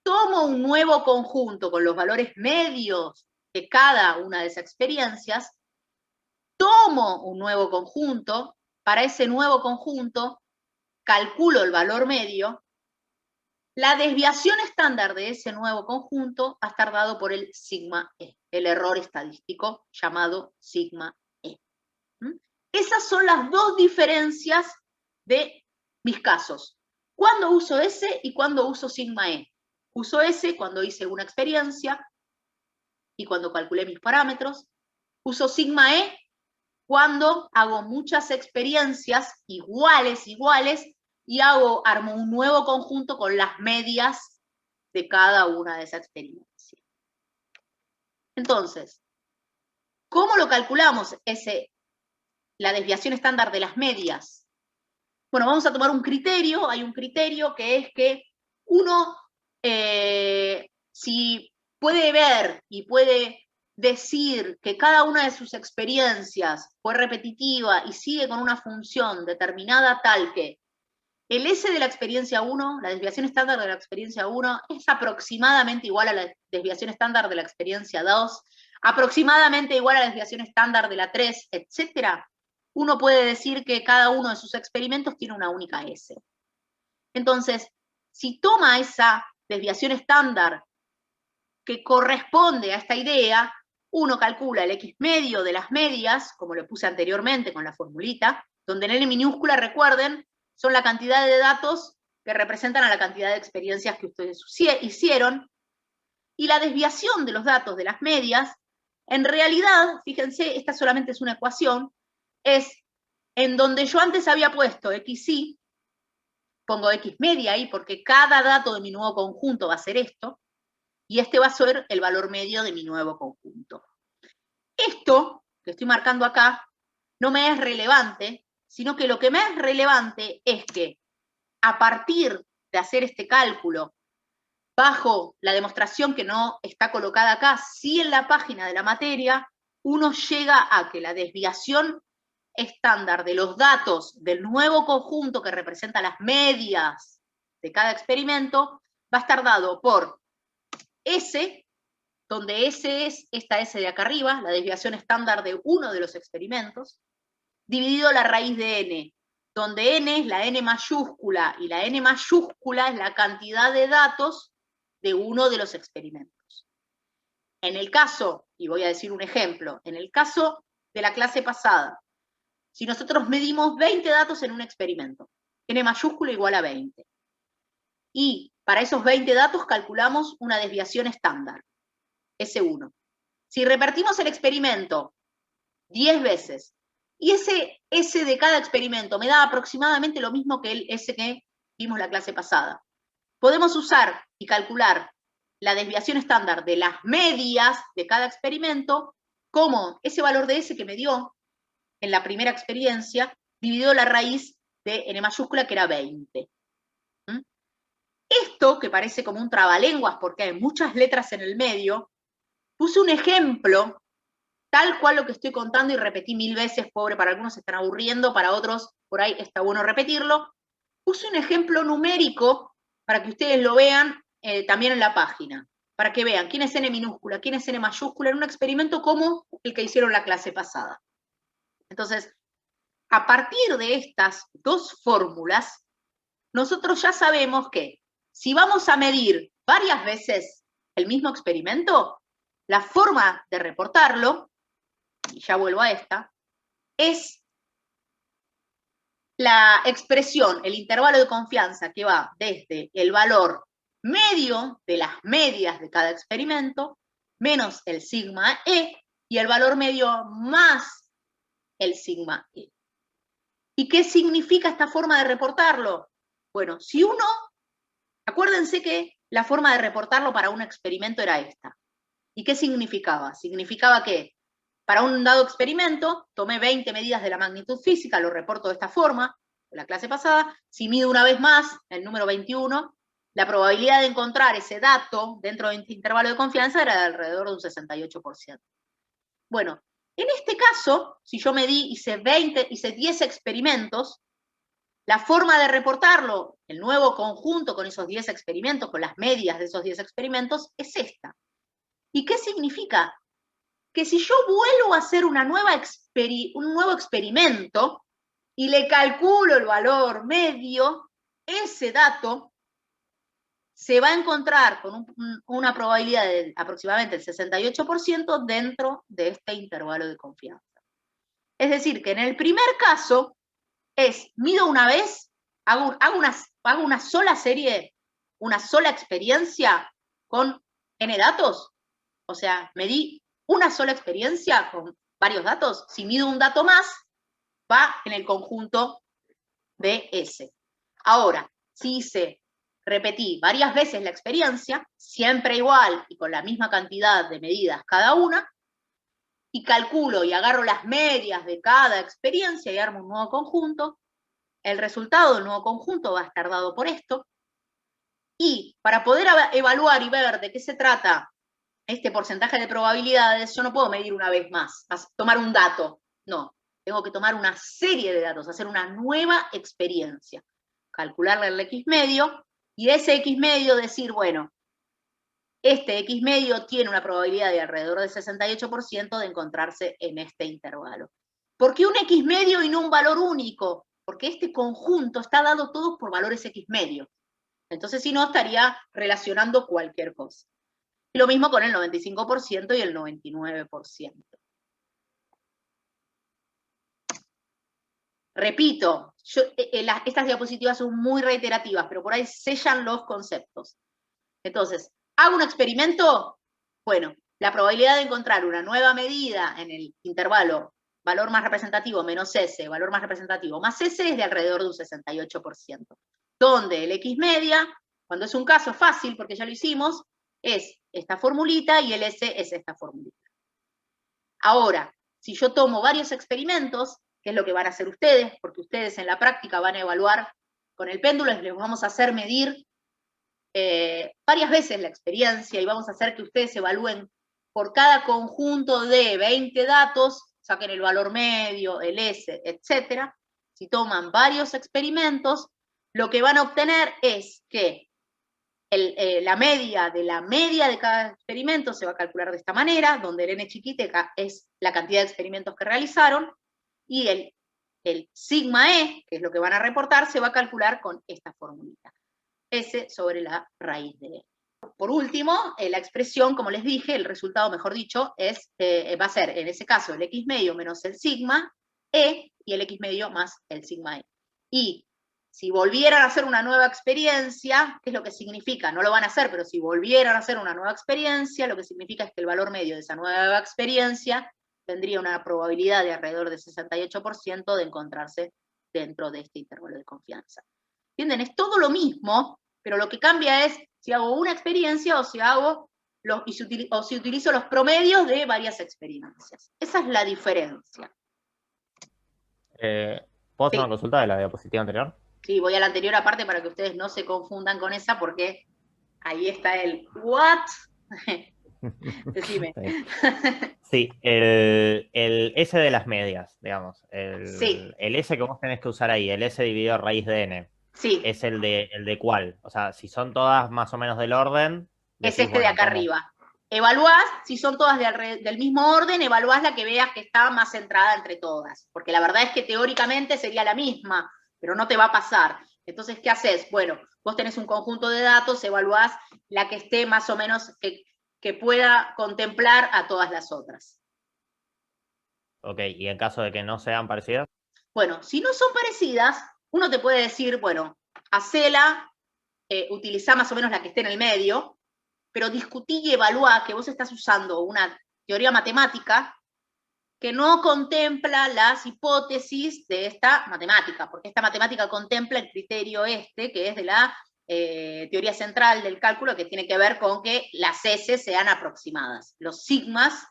tomo un nuevo conjunto con los valores medios de cada una de esas experiencias, tomo un nuevo conjunto, para ese nuevo conjunto calculo el valor medio, la desviación estándar de ese nuevo conjunto va a estar dado por el sigma E, el error estadístico llamado sigma E. Esas son las dos diferencias de mis casos. ¿Cuándo uso S y cuándo uso sigma E? Uso S cuando hice una experiencia y cuando calculé mis parámetros. Uso sigma E cuando hago muchas experiencias iguales, y armo un nuevo conjunto con las medias de cada una de esas experiencias. Entonces, ¿cómo lo calculamos la desviación estándar de las medias? Bueno, vamos a tomar un criterio. Hay un criterio que es que uno, si puede ver y puede decir que cada una de sus experiencias fue repetitiva y sigue con una función determinada tal que el S de la experiencia 1, la desviación estándar de la experiencia 1, es aproximadamente igual a la desviación estándar de la experiencia 2, aproximadamente igual a la desviación estándar de la 3, etc. Uno puede decir que cada uno de sus experimentos tiene una única S. Entonces, si toma esa desviación estándar que corresponde a esta idea, uno calcula el X medio de las medias, como lo puse anteriormente con la formulita, donde en N minúscula, recuerden, son la cantidad de datos que representan a la cantidad de experiencias que ustedes hicieron, y la desviación de los datos de las medias, en realidad, fíjense, esta solamente es una ecuación, es en donde yo antes había puesto XY, pongo X media ahí, porque cada dato de mi nuevo conjunto va a ser esto, y este va a ser el valor medio de mi nuevo conjunto. Esto que estoy marcando acá no me es relevante, sino que lo que me es relevante es que a partir de hacer este cálculo, bajo la demostración que no está colocada acá, sí en la página de la materia, uno llega a que la desviación estándar de los datos del nuevo conjunto que representa las medias de cada experimento va a estar dado por S, donde S es esta S de acá arriba, la desviación estándar de uno de los experimentos, dividido la raíz de N, donde N es la N mayúscula y la N mayúscula es la cantidad de datos de uno de los experimentos. En el caso, y voy a decir un ejemplo, en el caso de la clase pasada, si nosotros medimos 20 datos en un experimento, N mayúscula igual a 20, y para esos 20 datos calculamos una desviación estándar, S1. Si repartimos el experimento 10 veces, y ese S de cada experimento me da aproximadamente lo mismo que el S que vimos la clase pasada, podemos usar y calcular la desviación estándar de las medias de cada experimento como ese valor de S que me dio en la primera experiencia, dividido la raíz de N mayúscula, que era 20. Esto, que parece como un trabalenguas porque hay muchas letras en el medio, puse un ejemplo, tal cual lo que estoy contando y repetí 1000 veces, pobre, para algunos se están aburriendo, para otros por ahí está bueno repetirlo. Puse un ejemplo numérico para que ustedes lo vean también en la página, para que vean quién es N minúscula, quién es N mayúscula, en un experimento como el que hicieron la clase pasada. Entonces, a partir de estas dos fórmulas, nosotros ya sabemos que si vamos a medir varias veces el mismo experimento, la forma de reportarlo, y ya vuelvo a esta, es la expresión, el intervalo de confianza que va desde el valor medio de las medias de cada experimento, menos el sigma E, y el valor medio más el sigma E. ¿Y qué significa esta forma de reportarlo? Bueno, si uno, acuérdense que la forma de reportarlo para un experimento era esta. ¿Y qué significaba? Significaba que para un dado experimento tomé 20 medidas de la magnitud física, lo reporto de esta forma, de la clase pasada. Si mido una vez más el número 21, la probabilidad de encontrar ese dato dentro de este intervalo de confianza era de alrededor de un 68%. Bueno, en este caso, si yo hice 10 experimentos, la forma de reportarlo, el nuevo conjunto con esos 10 experimentos, con las medias de esos 10 experimentos, es esta. ¿Y qué significa? Que si yo vuelvo a hacer un nuevo experimento y le calculo el valor medio, ese dato se va a encontrar con una probabilidad de aproximadamente el 68% dentro de este intervalo de confianza. Es decir, que en el primer caso mido una vez, hago una sola serie, una sola experiencia con n datos, o sea, medí una sola experiencia con varios datos. Si mido un dato más, va en el conjunto de S. Ahora, si repetí varias veces la experiencia, siempre igual y con la misma cantidad de medidas cada una, y calculo y agarro las medias de cada experiencia y armo un nuevo conjunto, el resultado del nuevo conjunto va a estar dado por esto, y para poder evaluar y ver de qué se trata este porcentaje de probabilidades, yo no puedo medir una vez más, tomar un dato, no, tengo que tomar una serie de datos, hacer una nueva experiencia, calcularle el X medio, y ese X medio decir, bueno, este X medio tiene una probabilidad de alrededor del 68% de encontrarse en este intervalo. ¿Por qué un X medio y no un valor único? Porque este conjunto está dado todo por valores X medio. Entonces, si no, estaría relacionando cualquier cosa. Y lo mismo con el 95% y el 99%. Repito, estas diapositivas son muy reiterativas, pero por ahí sellan los conceptos. Entonces, ¿hago un experimento? Bueno, la probabilidad de encontrar una nueva medida en el intervalo valor más representativo menos S, valor más representativo más S, es de alrededor de un 68%. Donde el X media, cuando es un caso fácil, porque ya lo hicimos, es esta formulita y el S es esta formulita. Ahora, si yo tomo varios experimentos, que es lo que van a hacer ustedes, porque ustedes en la práctica van a evaluar con el péndulo, les vamos a hacer medir varias veces la experiencia y vamos a hacer que ustedes evalúen por cada conjunto de 20 datos, saquen el valor medio, el S, etc. Si toman varios experimentos, lo que van a obtener es que la media de cada experimento se va a calcular de esta manera, donde el n chiquiteca es la cantidad de experimentos que realizaron, y el sigma E, que es lo que van a reportar, se va a calcular con esta formulita. S sobre la raíz de E. Por último, la expresión, como les dije, el resultado, mejor dicho, va a ser, en ese caso, el X medio menos el sigma E, y el X medio más el sigma E. Y si volvieran a hacer una nueva experiencia, ¿qué es lo que significa? No lo van a hacer, pero si volvieran a hacer una nueva experiencia, lo que significa es que el valor medio de esa nueva experiencia tendría una probabilidad de alrededor del 68% de encontrarse dentro de este intervalo de confianza. ¿Entienden? Es todo lo mismo, pero lo que cambia es si hago una experiencia o si utilizo los promedios de varias experiencias. Esa es la diferencia. ¿Puedo hacer una consulta de la diapositiva anterior? Sí, voy a la anterior aparte para que ustedes no se confundan con esa, porque ahí está el what. Decime. Sí, el S de las medias, digamos. Sí. El S que vos tenés que usar ahí, el S dividido raíz de N. Sí. Es el de cuál. O sea, si son todas más o menos del orden. Es este de acá arriba. Evaluás, si son todas del mismo orden, evaluás la que veas que está más centrada entre todas. Porque la verdad es que teóricamente sería la misma, pero no te va a pasar. Entonces, ¿qué haces? Bueno, vos tenés un conjunto de datos, evaluás la que esté más o menos, que pueda contemplar a todas las otras. Ok, ¿y en caso de que no sean parecidas? Bueno, si no son parecidas, uno te puede decir, bueno, hacela, utilizá más o menos la que esté en el medio, pero discutí y evaluá que vos estás usando una teoría matemática que no contempla las hipótesis de esta matemática, porque esta matemática contempla el criterio que es de la teoría central del cálculo, que tiene que ver con que las S sean aproximadas, los sigmas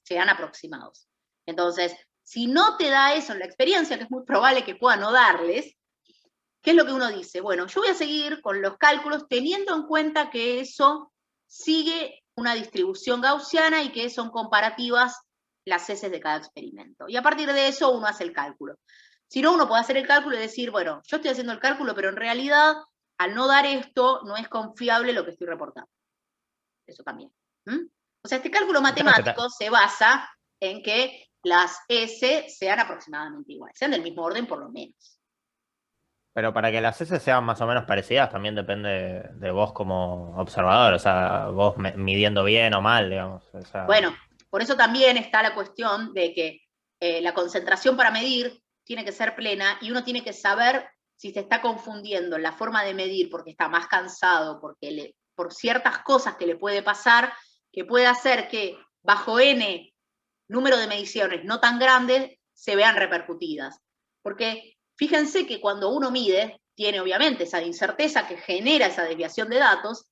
sean aproximados. Entonces, si no te da eso en la experiencia, que es muy probable que pueda no darles, ¿qué es lo que uno dice? Bueno, yo voy a seguir con los cálculos teniendo en cuenta que eso sigue una distribución gaussiana y que son comparativas las heces de cada experimento. Y a partir de eso uno hace el cálculo. Si no, uno puede hacer el cálculo y decir, bueno, yo estoy haciendo el cálculo, pero en realidad, al no dar esto, no es confiable lo que estoy reportando. Eso también. O sea, este cálculo matemático se basa en que las S sean aproximadamente iguales, sean del mismo orden por lo menos. Pero para que las S sean más o menos parecidas también depende de vos como observador, o sea, vos midiendo bien o mal, digamos. O sea... Bueno, por eso también está la cuestión de que la concentración para medir tiene que ser plena y uno tiene que saber si se está confundiendo en la forma de medir porque está más cansado, por ciertas cosas que le puede pasar, que puede hacer que bajo N número de mediciones no tan grandes se vean repercutidas. Porque fíjense que cuando uno mide, tiene obviamente esa incerteza que genera esa desviación de datos,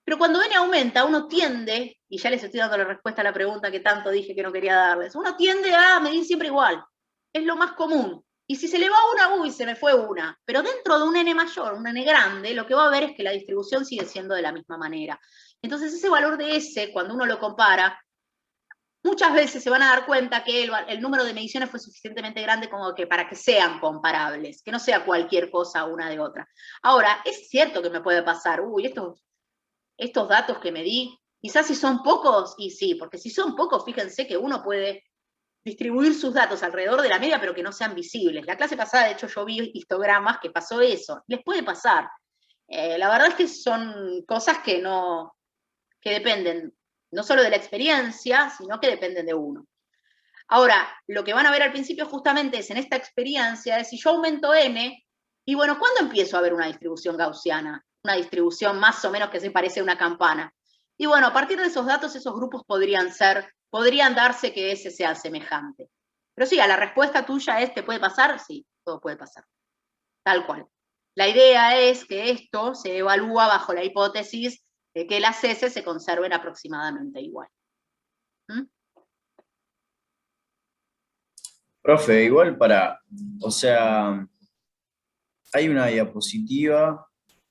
pero cuando N aumenta, uno tiende, y ya les estoy dando la respuesta a la pregunta que tanto dije que no quería darles, uno tiende a medir siempre igual. Es lo más común. Y si se le va una, uy, se me fue una. Pero dentro de un N mayor, un N grande, lo que va a ver es que la distribución sigue siendo de la misma manera. Entonces ese valor de S, cuando uno lo compara, muchas veces se van a dar cuenta que el número de mediciones fue suficientemente grande como que para que sean comparables, que no sea cualquier cosa una de otra. Ahora, es cierto que me puede pasar, uy, estos datos que me di, quizás si son pocos, y sí, porque si son pocos, fíjense que uno puede distribuir sus datos alrededor de la media, pero que no sean visibles. La clase pasada, de hecho, yo vi histogramas que pasó eso. Les puede pasar. La verdad es que son cosas que dependen no solo de la experiencia, sino que dependen de uno. Ahora, lo que van a ver al principio justamente es en esta experiencia, es si yo aumento N, y bueno, ¿cuándo empiezo a ver una distribución gaussiana? Una distribución más o menos que se parece a una campana. Y bueno, a partir de esos datos, esos grupos podrían darse que ese sea semejante. Pero sí, a la respuesta tuya es, ¿te puede pasar? Sí, todo puede pasar. Tal cual. La idea es que esto se evalúa bajo la hipótesis de que las S se conserven aproximadamente igual. Profe, igual o sea, hay una diapositiva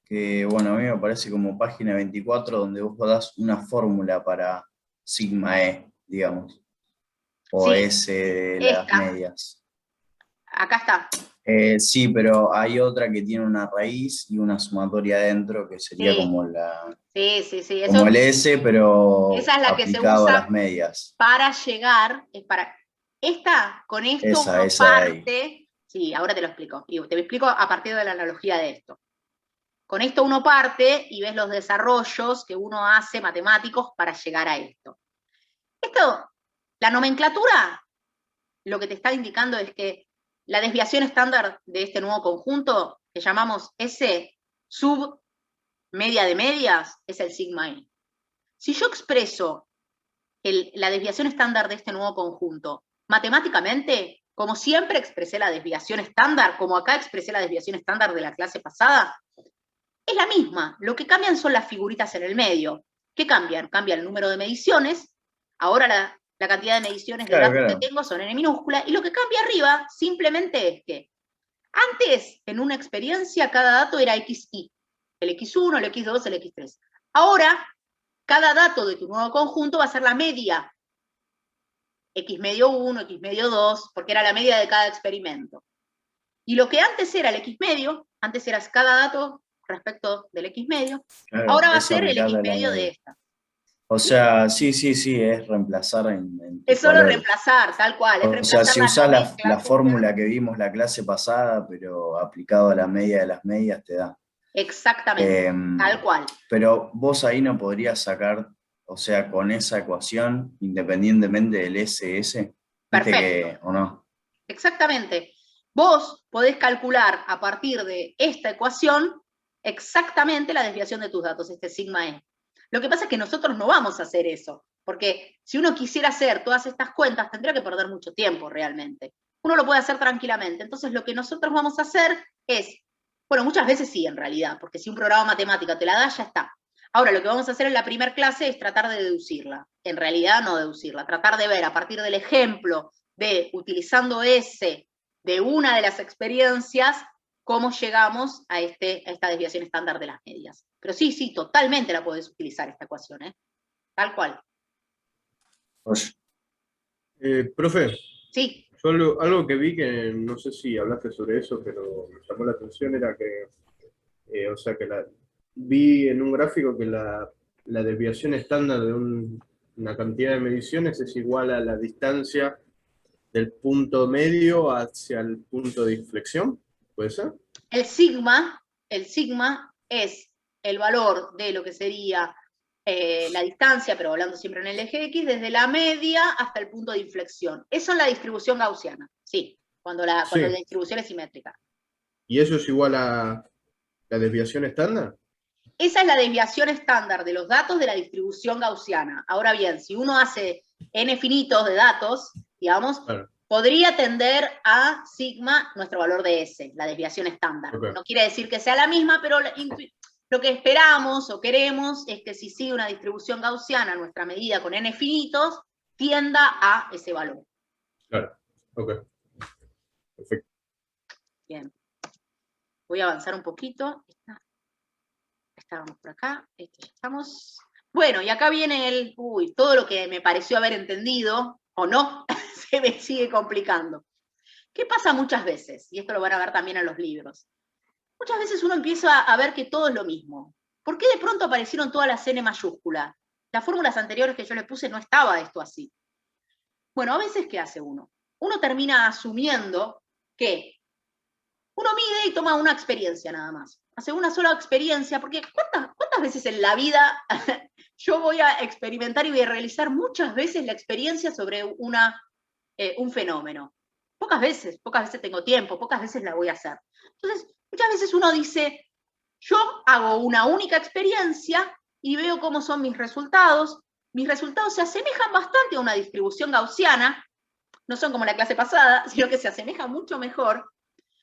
que, bueno, a mí me parece como página 24, donde vos das una fórmula para sigma E, digamos, o sí, S de las medias. Acá está. Sí, pero hay otra que tiene una raíz y una sumatoria adentro, que sería como la... Sí. Como Eso, el S, pero esa es la que se aplicado usa a las medias. para llegar, con esto Esa uno parte, ahí. sí, ahora te lo explico, y te lo explico a partir de la analogía de esto. Con esto uno parte y ves los desarrollos que uno hace matemáticos para llegar a esto. La nomenclatura, lo que te está indicando es que la desviación estándar de este nuevo conjunto, que llamamos S sub media de medias, es el sigma E. Si yo expreso la desviación estándar de este nuevo conjunto matemáticamente, como siempre expresé la desviación estándar, como acá expresé la desviación estándar de la clase pasada, es la misma. Lo que cambian son las figuritas en el medio. ¿Qué cambian? Cambia el número de mediciones. Ahora la cantidad de mediciones de datos que tengo son n minúscula, y lo que cambia arriba simplemente es que antes, en una experiencia, cada dato era xi. El x1, el x2, el x3. Ahora, cada dato de tu nuevo conjunto va a ser la media. X medio 1, X medio 2, porque era la media de cada experimento. Y lo que antes era el X medio, antes era cada dato respecto del X medio, ahora va a ser el X medio de esta. O sea, sí, es reemplazar es solo valores. Reemplazar, tal cual. Es o sea, si usás la fórmula que vimos la clase pasada, pero aplicado a la media de las medias, te da. Exactamente, tal cual. Pero vos ahí no podrías sacar, o sea, con esa ecuación, independientemente del SS, perfecto. ¿O no? Exactamente. Vos podés calcular a partir de esta ecuación exactamente la desviación de tus datos, este sigma E. Lo que pasa es que nosotros no vamos a hacer eso, porque si uno quisiera hacer todas estas cuentas, tendría que perder mucho tiempo realmente. Uno lo puede hacer tranquilamente. Entonces, lo que nosotros vamos a hacer es, bueno, muchas veces sí, en realidad, porque si un programa matemático te la da, ya está. Ahora, lo que vamos a hacer en la primera clase es tratar de deducirla. En realidad, no deducirla, tratar de ver a partir del ejemplo de utilizando ese de una de las experiencias, cómo llegamos a esta desviación estándar de las medias. Pero sí, totalmente la podés utilizar esta ecuación, ¿eh? Tal cual. Profe, Sí. yo algo que vi que no sé si hablaste sobre eso, pero me llamó la atención era que, o sea, que vi en un gráfico que la desviación estándar de una cantidad de mediciones es igual a la distancia del punto medio hacia el punto de inflexión, ¿puede ser? El sigma es el valor de lo que sería la distancia, pero hablando siempre en el eje X, desde la media hasta el punto de inflexión. Eso en la distribución gaussiana, sí, cuando la distribución es simétrica. ¿Y eso es igual a la desviación estándar? Esa es la desviación estándar de los datos de la distribución gaussiana. Ahora bien, si uno hace n finitos de datos, digamos, claro, podría tender a sigma nuestro valor de S, la desviación estándar. Okay. No quiere decir que sea la misma, pero lo que esperamos o queremos es que si sigue una distribución gaussiana, nuestra medida con n finitos, tienda a ese valor. Claro, ok. Perfecto. Bien. Voy a avanzar un poquito. Estábamos por acá, ya estamos. Bueno, y acá viene todo lo que me pareció haber entendido, o no, se me sigue complicando. ¿Qué pasa muchas veces? Y esto lo van a ver también en los libros. Muchas veces uno empieza a ver que todo es lo mismo. ¿Por qué de pronto aparecieron todas las n mayúsculas? Las fórmulas anteriores que yo les puse no estaba esto así. Bueno, a veces, ¿qué hace uno? Uno termina asumiendo que uno mide y toma una experiencia nada más. Hace una sola experiencia, porque ¿cuántas veces en la vida yo voy a experimentar y voy a realizar muchas veces la experiencia sobre un fenómeno? Pocas veces tengo tiempo, pocas veces la voy a hacer. Entonces, muchas veces uno dice, yo hago una única experiencia y veo cómo son mis resultados. Mis resultados se asemejan bastante a una distribución gaussiana, no son como la clase pasada, sino que se asemejan mucho mejor.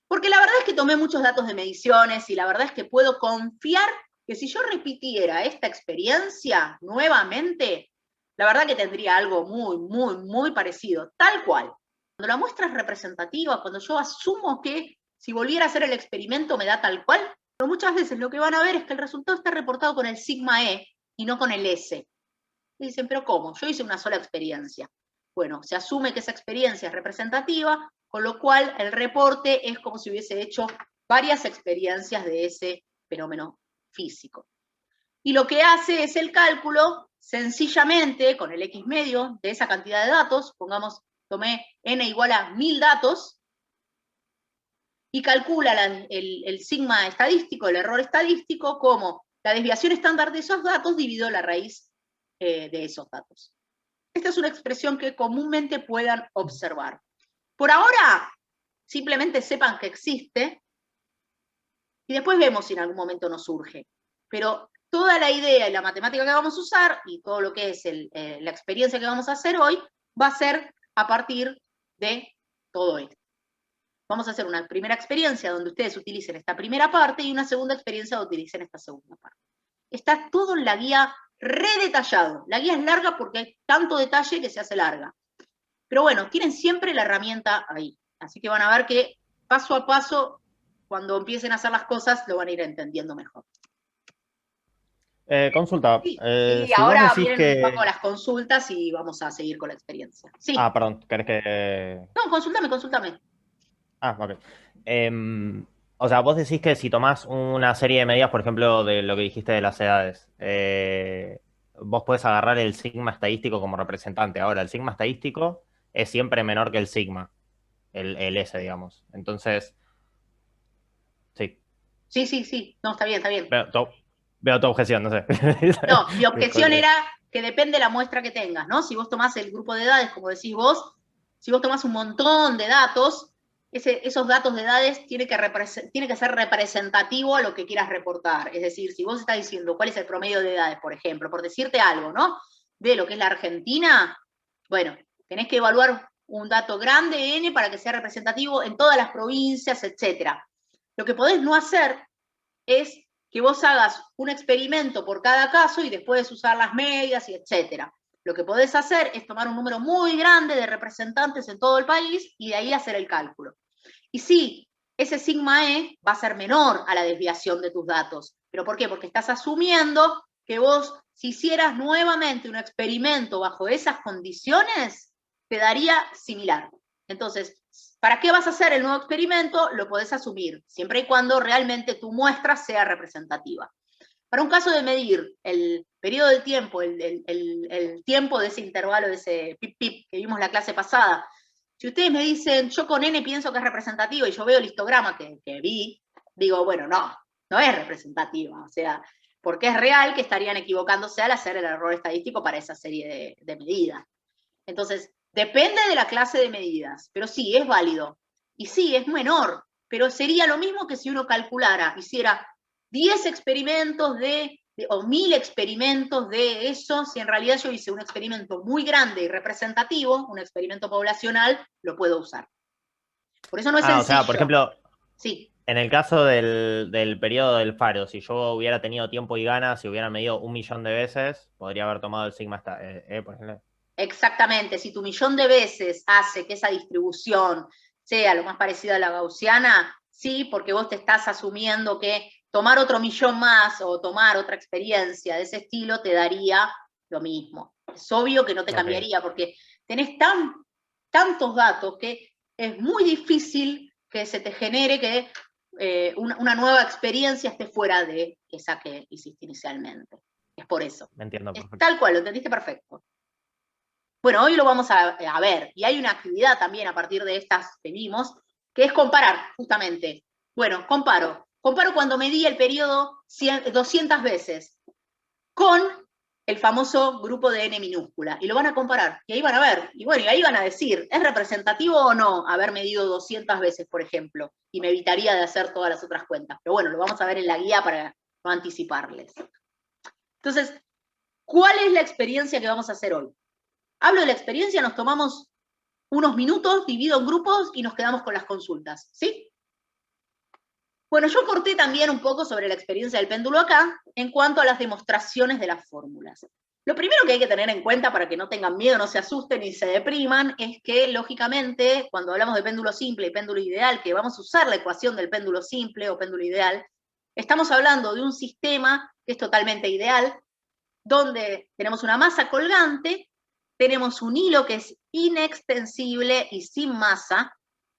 Porque la verdad es que tomé muchos datos de mediciones y la verdad es que puedo confiar que si yo repitiera esta experiencia nuevamente, la verdad que tendría algo muy parecido, tal cual. Cuando la muestra es representativa, cuando yo asumo que si volviera a hacer el experimento me da tal cual, pero muchas veces lo que van a ver es que el resultado está reportado con el sigma E y no con el S. Y dicen, ¿pero cómo? Yo hice una sola experiencia. Bueno, se asume que esa experiencia es representativa, con lo cual el reporte es como si hubiese hecho varias experiencias de ese fenómeno físico. Y lo que hace es el cálculo, sencillamente, con el X medio de esa cantidad de datos, pongamos, tomé n igual a 1000 datos, y calcula el sigma estadístico, el error estadístico, como la desviación estándar de esos datos dividido la raíz de esos datos. Esta es una expresión que comúnmente puedan observar. Por ahora, simplemente sepan que existe y después vemos si en algún momento nos surge. Pero toda la idea y la matemática que vamos a usar y todo lo que es la experiencia que vamos a hacer hoy va a ser a partir de todo esto. Vamos a hacer una primera experiencia donde ustedes utilicen esta primera parte y una segunda experiencia donde utilicen esta segunda parte. Está todo en la guía redetallado. La guía es larga porque hay tanto detalle que se hace larga. Pero bueno, tienen siempre la herramienta ahí. Así que van a ver que paso a paso, cuando empiecen a hacer las cosas, lo van a ir entendiendo mejor. Consulta. Sí, si ahora vienen un poco las consultas y vamos a seguir con la experiencia. Sí. Ah, perdón, ¿querés que...? No, consúltame. Ah, ok. O sea, vos decís que si tomás una serie de medidas, por ejemplo, de lo que dijiste de las edades, vos podés agarrar el sigma estadístico como representante. Ahora, el sigma estadístico es siempre menor que el sigma, el S, digamos. Entonces, sí. Sí. No, está bien. Veo tu objeción, no sé. No, mi objeción era que depende de la muestra que tengas, ¿no? Si vos tomás el grupo de edades, como decís vos, si vos tomás un montón de datos, esos datos de edades tiene que ser representativo a lo que quieras reportar. Es decir, si vos estás diciendo cuál es el promedio de edades, por ejemplo, por decirte algo, ¿no? De lo que es la Argentina, bueno, tenés que evaluar un dato grande, N, para que sea representativo en todas las provincias, etc. Lo que podés no hacer es que vos hagas un experimento por cada caso y después usar las medias y etc. Lo que podés hacer es tomar un número muy grande de representantes en todo el país y de ahí hacer el cálculo. Y sí, ese sigma E va a ser menor a la desviación de tus datos. ¿Pero por qué? Porque estás asumiendo que vos, si hicieras nuevamente un experimento bajo esas condiciones, te daría similar. Entonces, ¿para qué vas a hacer el nuevo experimento? Lo podés asumir, siempre y cuando realmente tu muestra sea representativa. Para un caso de medir el periodo del tiempo, el tiempo de ese intervalo, de ese pip-pip que vimos la clase pasada, si ustedes me dicen, yo con N pienso que es representativo y yo veo el histograma que vi, digo, bueno, no es representativa. O sea, porque es real que estarían equivocándose al hacer el error estadístico para esa serie de medidas. Entonces, depende de la clase de medidas, pero sí, es válido. Y sí, es menor, pero sería lo mismo que si uno calculara, hiciera 10 experimentos o 1000 experimentos de eso, si en realidad yo hice un experimento muy grande y representativo, un experimento poblacional, lo puedo usar. Por eso no es sencillo. O sea, por ejemplo, sí. En el caso del periodo del faro, si yo hubiera tenido tiempo y ganas, si hubiera medido 1 millón de veces, podría haber tomado el sigma, por ejemplo. Exactamente, si tu millón de veces hace que esa distribución sea lo más parecida a la gaussiana, sí, porque vos te estás asumiendo que tomar otro millón más o tomar otra experiencia de ese estilo te daría lo mismo. Es obvio que no te cambiaría, porque tenés tantos datos que es muy difícil que se te genere que una nueva experiencia esté fuera de esa que hiciste inicialmente. Es por eso. Me entiendo, perfecto. Tal cual, lo entendiste perfecto. Bueno, hoy lo vamos a ver, y hay una actividad también a partir de estas que vimos, que es comparar, justamente. Bueno, comparo cuando medí el periodo 200 veces con el famoso grupo de N minúscula, y lo van a comparar, y ahí van a ver, y bueno, y ahí van a decir, ¿es representativo o no haber medido 200 veces, por ejemplo? Y me evitaría de hacer todas las otras cuentas. Pero bueno, lo vamos a ver en la guía para no anticiparles. Entonces, ¿cuál es la experiencia que vamos a hacer hoy? Hablo de la experiencia, nos tomamos unos minutos, divido en grupos y nos quedamos con las consultas, ¿sí? Bueno, yo corté también un poco sobre la experiencia del péndulo acá, en cuanto a las demostraciones de las fórmulas. Lo primero que hay que tener en cuenta para que no tengan miedo, no se asusten ni se depriman, es que, lógicamente, cuando hablamos de péndulo simple y péndulo ideal, que vamos a usar la ecuación del péndulo simple o péndulo ideal, estamos hablando de un sistema que es totalmente ideal, donde tenemos una masa colgante, tenemos un hilo que es inextensible y sin masa,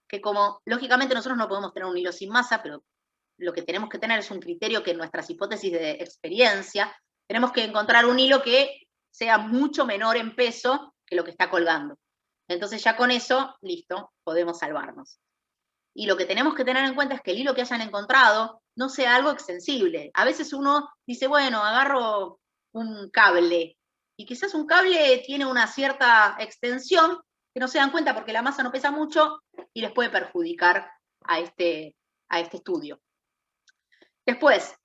que como lógicamente nosotros no podemos tener un hilo sin masa, pero lo que tenemos que tener es un criterio que en nuestras hipótesis de experiencia, tenemos que encontrar un hilo que sea mucho menor en peso que lo que está colgando. Entonces ya con eso, listo, podemos salvarnos. Y lo que tenemos que tener en cuenta es que el hilo que hayan encontrado no sea algo extensible. A veces uno dice, bueno, agarro un cable, y quizás un cable tiene una cierta extensión que no se dan cuenta porque la masa no pesa mucho y les puede perjudicar a este estudio. Después,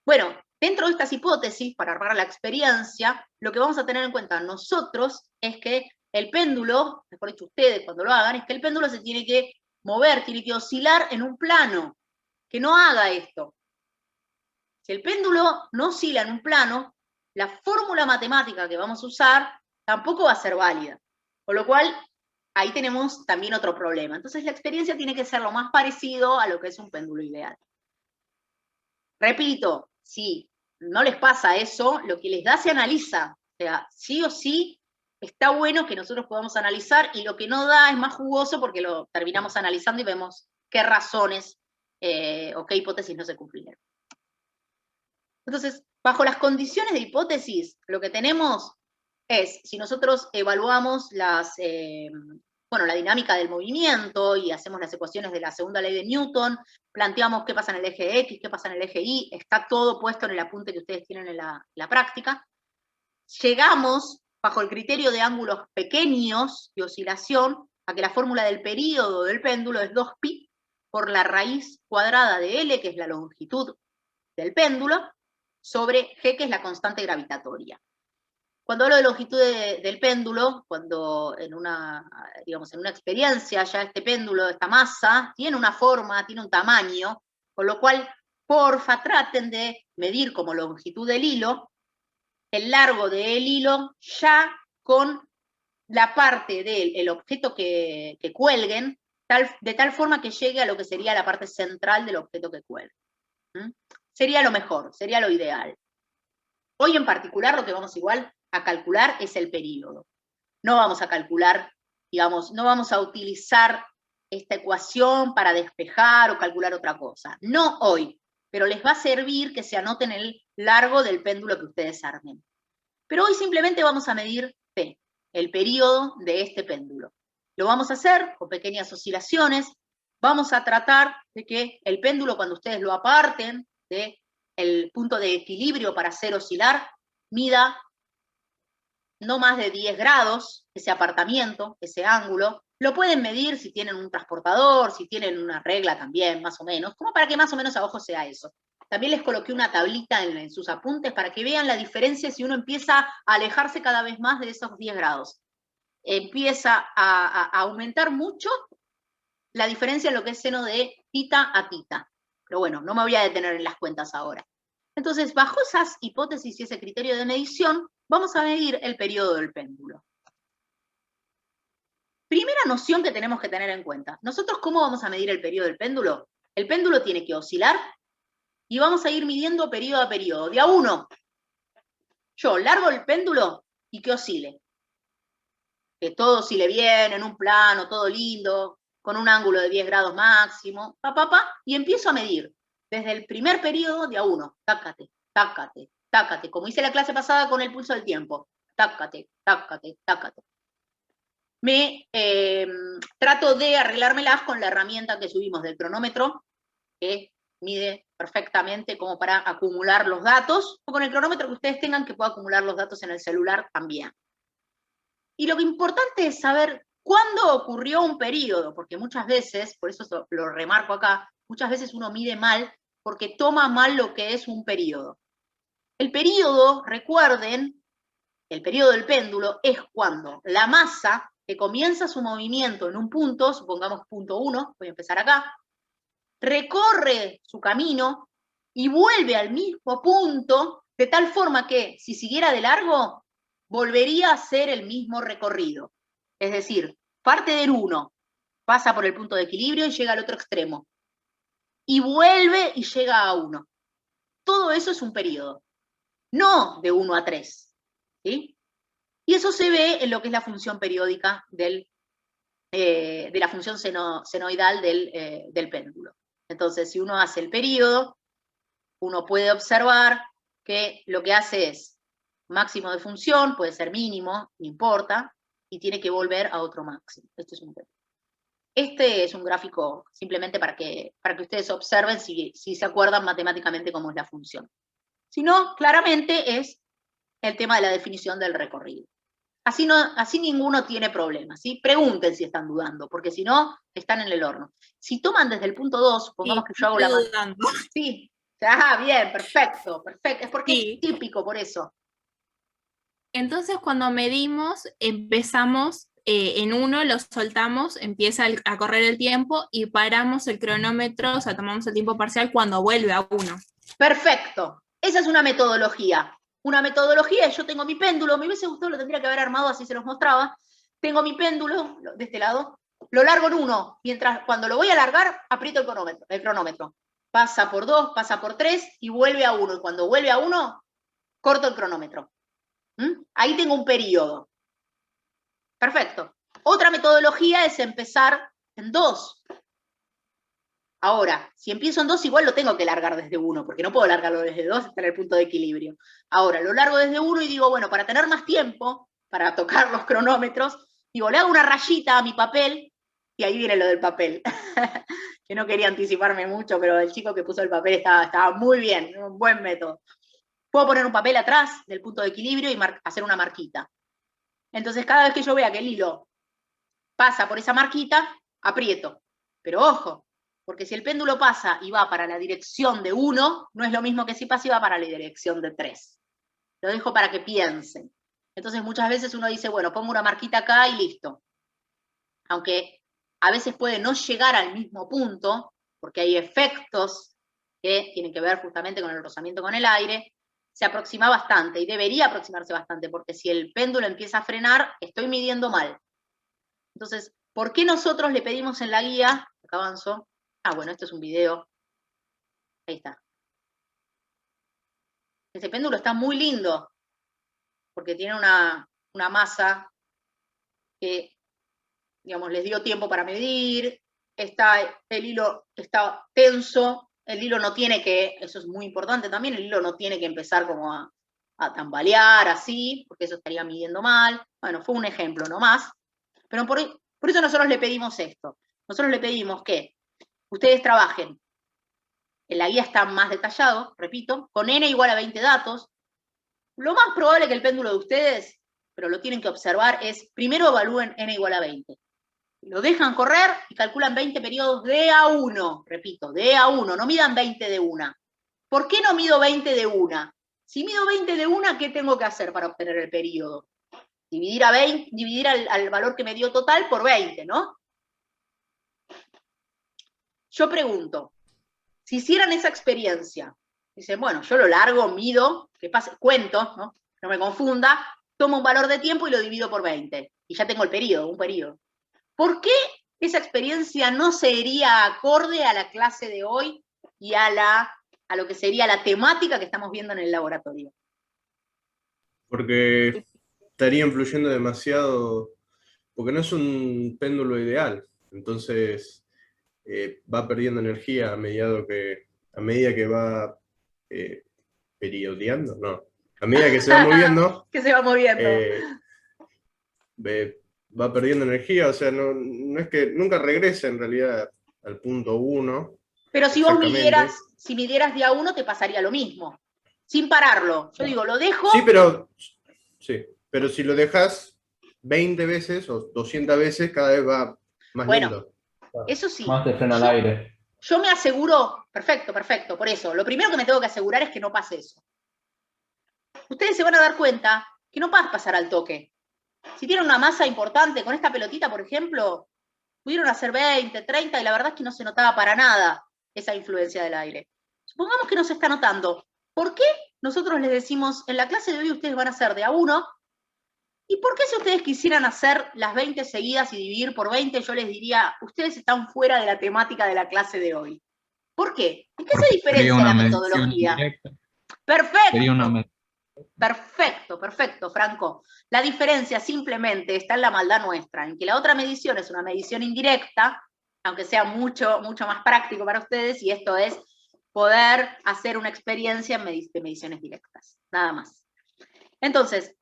bueno, dentro de estas hipótesis, para armar la experiencia, lo que vamos a tener en cuenta nosotros es que el péndulo, mejor dicho ustedes cuando lo hagan, es que el péndulo se tiene que mover, tiene que oscilar en un plano, que no haga esto. Si el péndulo no oscila en un plano, la fórmula matemática que vamos a usar tampoco va a ser válida. Con lo cual, ahí tenemos también otro problema. Entonces la experiencia tiene que ser lo más parecido a lo que es un péndulo ideal. Repito, si no les pasa eso, lo que les da se analiza. O sea, sí o sí, está bueno que nosotros podamos analizar, y lo que no da es más jugoso porque lo terminamos analizando y vemos qué razones o qué hipótesis no se cumplieron. Entonces, bajo las condiciones de hipótesis, lo que tenemos es, si nosotros evaluamos la dinámica del movimiento y hacemos las ecuaciones de la segunda ley de Newton, planteamos qué pasa en el eje X, qué pasa en el eje Y, está todo puesto en el apunte que ustedes tienen en la práctica. Llegamos, bajo el criterio de ángulos pequeños y oscilación, a que la fórmula del período del péndulo es 2pi por la raíz cuadrada de L, que es la longitud del péndulo, sobre G, que es la constante gravitatoria. Cuando hablo de longitud del péndulo, cuando en una, digamos, en una experiencia ya este péndulo, esta masa, tiene una forma, tiene un tamaño, con lo cual, porfa, traten de medir como longitud del hilo, el largo del hilo ya con la parte del objeto que cuelguen, de tal forma que llegue a lo que sería la parte central del objeto que cuelguen. Sería lo mejor, sería lo ideal. Hoy en particular lo que vamos igual a calcular es el período. No vamos a calcular, digamos, no vamos a utilizar esta ecuación para despejar o calcular otra cosa. No hoy, pero les va a servir que se anoten el largo del péndulo que ustedes armen. Pero hoy simplemente vamos a medir P, el período de este péndulo. Lo vamos a hacer con pequeñas oscilaciones. Vamos a tratar de que el péndulo, cuando ustedes lo aparten del punto de equilibrio para hacer oscilar, mida no más de 10 grados, ese apartamiento, ese ángulo. Lo pueden medir si tienen un transportador, si tienen una regla también, más o menos, como para que más o menos a ojo sea eso. También les coloqué una tablita en sus apuntes para que vean la diferencia si uno empieza a alejarse cada vez más de esos 10 grados. Empieza a aumentar mucho la diferencia en lo que es seno de tita a tita. Pero bueno, no me voy a detener en las cuentas ahora. Entonces, bajo esas hipótesis y ese criterio de medición, vamos a medir el periodo del péndulo. Primera noción que tenemos que tener en cuenta. ¿Nosotros cómo vamos a medir el periodo del péndulo? El péndulo tiene que oscilar y vamos a ir midiendo periodo a periodo. De a uno, yo largo el péndulo y que oscile. Que todo oscile bien, en un plano, todo lindo, con un ángulo de 10 grados máximo, y empiezo a medir. Desde el primer periodo de a uno, tácate, tácate, tácate, como hice la clase pasada con el pulso del tiempo, tácate, tácate, tácate. Trato de arreglármelas con la herramienta que subimos del cronómetro, que mide perfectamente como para acumular los datos, o con el cronómetro que ustedes tengan que pueda acumular los datos en el celular también. Y lo importante es saber cuándo ocurrió un periodo, porque muchas veces, por eso lo remarco acá, muchas veces uno mide mal porque toma mal lo que es un periodo. El periodo, recuerden, el periodo del péndulo es cuando la masa que comienza su movimiento en un punto, supongamos punto 1, voy a empezar acá, recorre su camino y vuelve al mismo punto, de tal forma que, si siguiera de largo, volvería a ser el mismo recorrido. Es decir, parte del 1, pasa por el punto de equilibrio y llega al otro extremo. Y vuelve y llega a 1. Todo eso es un periodo. No de 1 a 3. ¿Sí? Y eso se ve en lo que es la función periódica de la función senoidal del péndulo. Entonces, si uno hace el periodo, uno puede observar que lo que hace es máximo de función, puede ser mínimo, no importa, y tiene que volver a otro máximo. Este es un gráfico simplemente para que ustedes observen si se acuerdan matemáticamente cómo es la función. Si no, claramente es el tema de la definición del recorrido. Así ninguno tiene problemas, ¿sí? Pregunten si están dudando, porque si no, están en el horno. Si toman desde el punto 2, supongamos que yo hago la... Sí, bien, perfecto, perfecto. Es porque es típico, por eso. Entonces, cuando medimos, empezamos en 1, lo soltamos, empieza a correr el tiempo y paramos el cronómetro, o sea, tomamos el tiempo parcial cuando vuelve a 1. Perfecto. Esa es una metodología. Una metodología, yo tengo mi péndulo, me hubiese gustado, lo tendría que haber armado, así se los mostraba. Tengo mi péndulo, de este lado, lo largo en 1, mientras cuando lo voy a alargar, aprieto el cronómetro. Pasa por 2, pasa por 3 y vuelve a 1. Y cuando vuelve a 1, corto el cronómetro. Ahí tengo un periodo. Perfecto. Otra metodología es empezar en 2. Ahora, si empiezo en 2, igual lo tengo que largar desde 1, porque no puedo largarlo desde 2 hasta el punto de equilibrio. Ahora, lo largo desde 1 y digo, bueno, para tener más tiempo, para tocar los cronómetros, digo, le hago una rayita a mi papel, y ahí viene lo del papel. Que no quería anticiparme mucho, pero el chico que puso el papel estaba muy bien, un buen método. Puedo poner un papel atrás del punto de equilibrio y hacer una marquita. Entonces, cada vez que yo vea que el hilo pasa por esa marquita, aprieto. Pero ojo, porque si el péndulo pasa y va para la dirección de 1, no es lo mismo que si pasa y va para la dirección de 3. Lo dejo para que piensen. Entonces muchas veces uno dice, bueno, pongo una marquita acá y listo. Aunque a veces puede no llegar al mismo punto, porque hay efectos que tienen que ver justamente con el rozamiento con el aire, se aproxima bastante y debería aproximarse bastante, porque si el péndulo empieza a frenar, estoy midiendo mal. Entonces, ¿por qué nosotros le pedimos en la guía, acá avanzo, bueno, esto es un video, ahí está. Ese péndulo está muy lindo, porque tiene una masa que, digamos, les dio tiempo para medir, el hilo está tenso, el hilo no tiene que, eso es muy importante también, el hilo no tiene que empezar como a tambalear así, porque eso estaría midiendo mal. Bueno, fue un ejemplo nomás. Pero por eso nosotros le pedimos esto. Nosotros le pedimos que ustedes trabajen, en la guía está más detallado, repito, con n igual a 20 datos. Lo más probable que el péndulo de ustedes, pero lo tienen que observar, es primero evalúen n igual a 20. Lo dejan correr y calculan 20 periodos de A1, repito, de A1, no midan 20 de una. ¿Por qué no mido 20 de una? Si mido 20 de una, ¿qué tengo que hacer para obtener el periodo? Dividir al valor que me dio total por 20, ¿no? Yo pregunto, si hicieran esa experiencia, dicen, bueno, yo lo largo, mido, que pase, cuento, ¿no? No me confunda, tomo un valor de tiempo y lo divido por 20. Y ya tengo el periodo, un periodo. ¿Por qué esa experiencia no sería acorde a la clase de hoy y a lo que sería la temática que estamos viendo en el laboratorio? Porque estaría influyendo demasiado, porque no es un péndulo ideal, entonces va perdiendo energía a medida que va periodiando, no, a medida que se va moviendo. Que se va moviendo. Va perdiendo energía, o sea, no es que nunca regrese en realidad al punto 1. Pero si vos midieras de A1 te pasaría lo mismo, sin pararlo. Yo digo, lo dejo. Sí, pero si lo dejas 20 veces o 200 veces, cada vez va más lento. Eso sí. Más te frena el aire. Yo me aseguro, perfecto, por eso, lo primero que me tengo que asegurar es que no pase eso. Ustedes se van a dar cuenta que no vas a pasar al toque. Si tienen una masa importante, con esta pelotita, por ejemplo, pudieron hacer 20, 30, y la verdad es que no se notaba para nada esa influencia del aire. Supongamos que no se está notando. ¿Por qué nosotros les decimos, en la clase de hoy ustedes van a hacer de A1, y por qué si ustedes quisieran hacer las 20 seguidas y dividir por 20, yo les diría, ustedes están fuera de la temática de la clase de hoy? ¿Por qué? ¿En qué se diferencia la metodología? Perfecto. Perfecto, Franco. La diferencia simplemente está en la maldad nuestra, en que la otra medición es una medición indirecta, aunque sea mucho más práctico para ustedes, y esto es poder hacer una experiencia de mediciones directas, nada más. Entonces,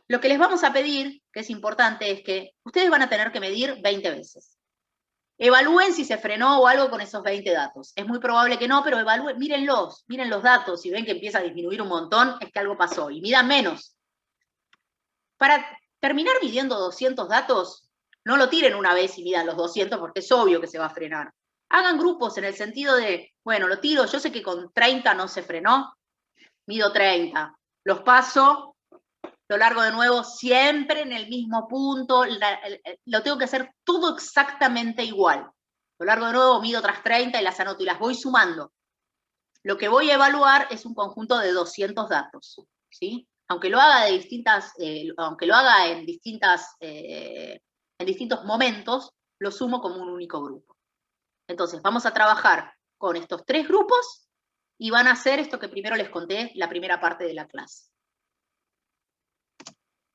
lo que les vamos a pedir, que es importante, es que ustedes van a tener que medir 20 veces. Evalúen si se frenó o algo con esos 20 datos. Es muy probable que no, pero evalúen, miren los datos. Si ven que empieza a disminuir un montón, es que algo pasó. Y midan menos. Para terminar midiendo 200 datos, no lo tiren una vez y midan los 200 porque es obvio que se va a frenar. Hagan grupos en el sentido de, bueno, lo tiro, yo sé que con 30 no se frenó, mido 30. Los paso, lo largo de nuevo, siempre en el mismo punto, lo tengo que hacer todo exactamente igual. Lo largo de nuevo, mido otras 30 y las anoto y las voy sumando. Lo que voy a evaluar es un conjunto de 200 datos, ¿sí? Aunque lo haga en distintos momentos, lo sumo como un único grupo. Entonces, vamos a trabajar con estos 3 grupos y van a hacer esto que primero les conté, la primera parte de la clase.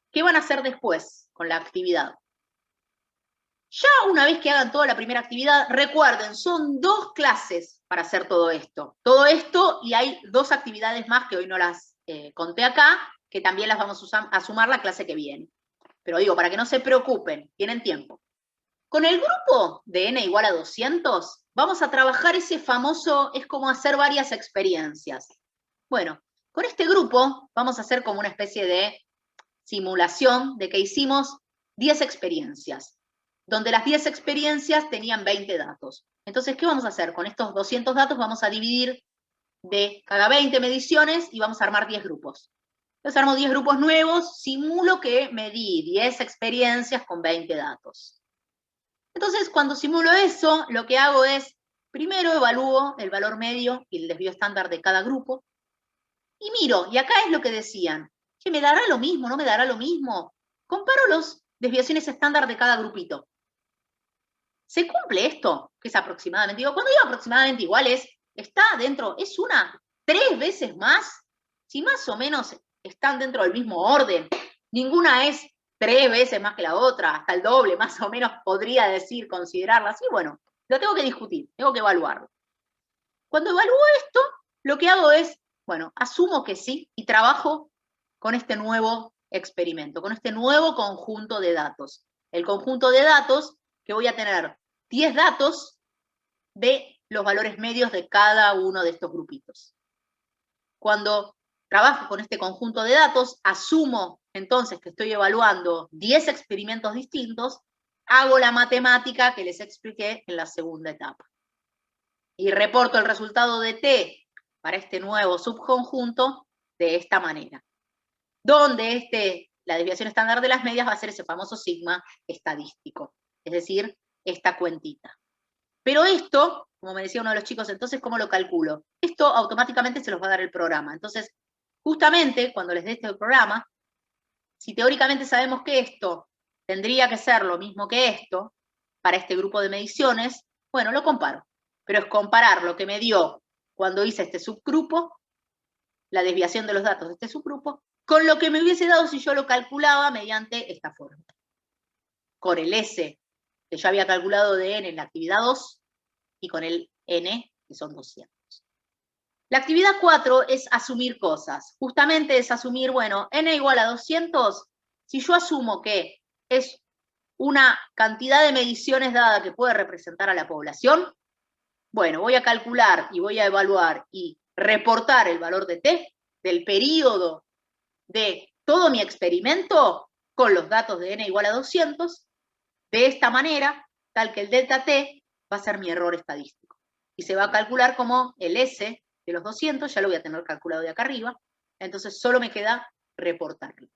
¿Qué van a hacer después con la actividad? Ya una vez que hagan toda la primera actividad, recuerden, son 2 clases para hacer todo esto. Todo esto, y hay 2 actividades más que hoy no las conté acá, que también las vamos a sumar la clase que viene. Pero digo, para que no se preocupen, tienen tiempo. Con el grupo de n igual a 200, vamos a trabajar ese famoso, es como hacer varias experiencias. Bueno, con este grupo vamos a hacer como una especie de simulación de que hicimos 10 experiencias. donde las 10 experiencias tenían 20 datos. Entonces, ¿qué vamos a hacer? Con estos 200 datos vamos a dividir de cada 20 mediciones y vamos a armar 10 grupos. Entonces armo 10 grupos nuevos, simulo que medí 10 experiencias con 20 datos. Entonces, cuando simulo eso, lo que hago es, primero evalúo el valor medio y el desvío estándar de cada grupo, y miro, y acá es lo que decían, que me dará lo mismo, no me dará lo mismo. Comparo las desviaciones estándar de cada grupito. ¿Se cumple esto? Que es aproximadamente, digo, cuando digo aproximadamente igual está dentro, es 3 veces más, si más o menos están dentro del mismo orden, ninguna es 3 veces más que la otra, hasta el doble, más o menos podría decir, considerarla así, bueno, lo tengo que discutir, tengo que evaluarlo. Cuando evalúo esto, lo que hago es, bueno, asumo que sí y trabajo con este nuevo experimento, con este nuevo conjunto de datos. El conjunto de datos que voy a tener 10 datos de los valores medios de cada uno de estos grupitos. Cuando trabajo con este conjunto de datos, asumo entonces que estoy evaluando 10 experimentos distintos, hago la matemática que les expliqué en la segunda etapa. Y reporto el resultado de T para este nuevo subconjunto de esta manera. Donde la desviación estándar de las medias va a ser ese famoso sigma estadístico, es decir, esta cuentita. Pero esto, como me decía uno de los chicos, entonces, ¿cómo lo calculo? Esto automáticamente se los va a dar el programa. Entonces, justamente cuando les dé este programa, si teóricamente sabemos que esto tendría que ser lo mismo que esto, para este grupo de mediciones, bueno, lo comparo. Pero es comparar lo que me dio cuando hice este subgrupo, la desviación de los datos de este subgrupo, con lo que me hubiese dado si yo lo calculaba mediante esta fórmula. Con el S que yo había calculado de n en la actividad 2, y con el n, que son 200. La actividad 4 es asumir cosas. Justamente es asumir, bueno, n igual a 200, si yo asumo que es una cantidad de mediciones dada que puede representar a la población, bueno, voy a calcular y voy a evaluar y reportar el valor de t del periodo de todo mi experimento con los datos de n igual a 200, de esta manera, tal que el delta t va a ser mi error estadístico. Y se va a calcular como el S de los 200, ya lo voy a tener calculado de acá arriba, entonces solo me queda reportarlo.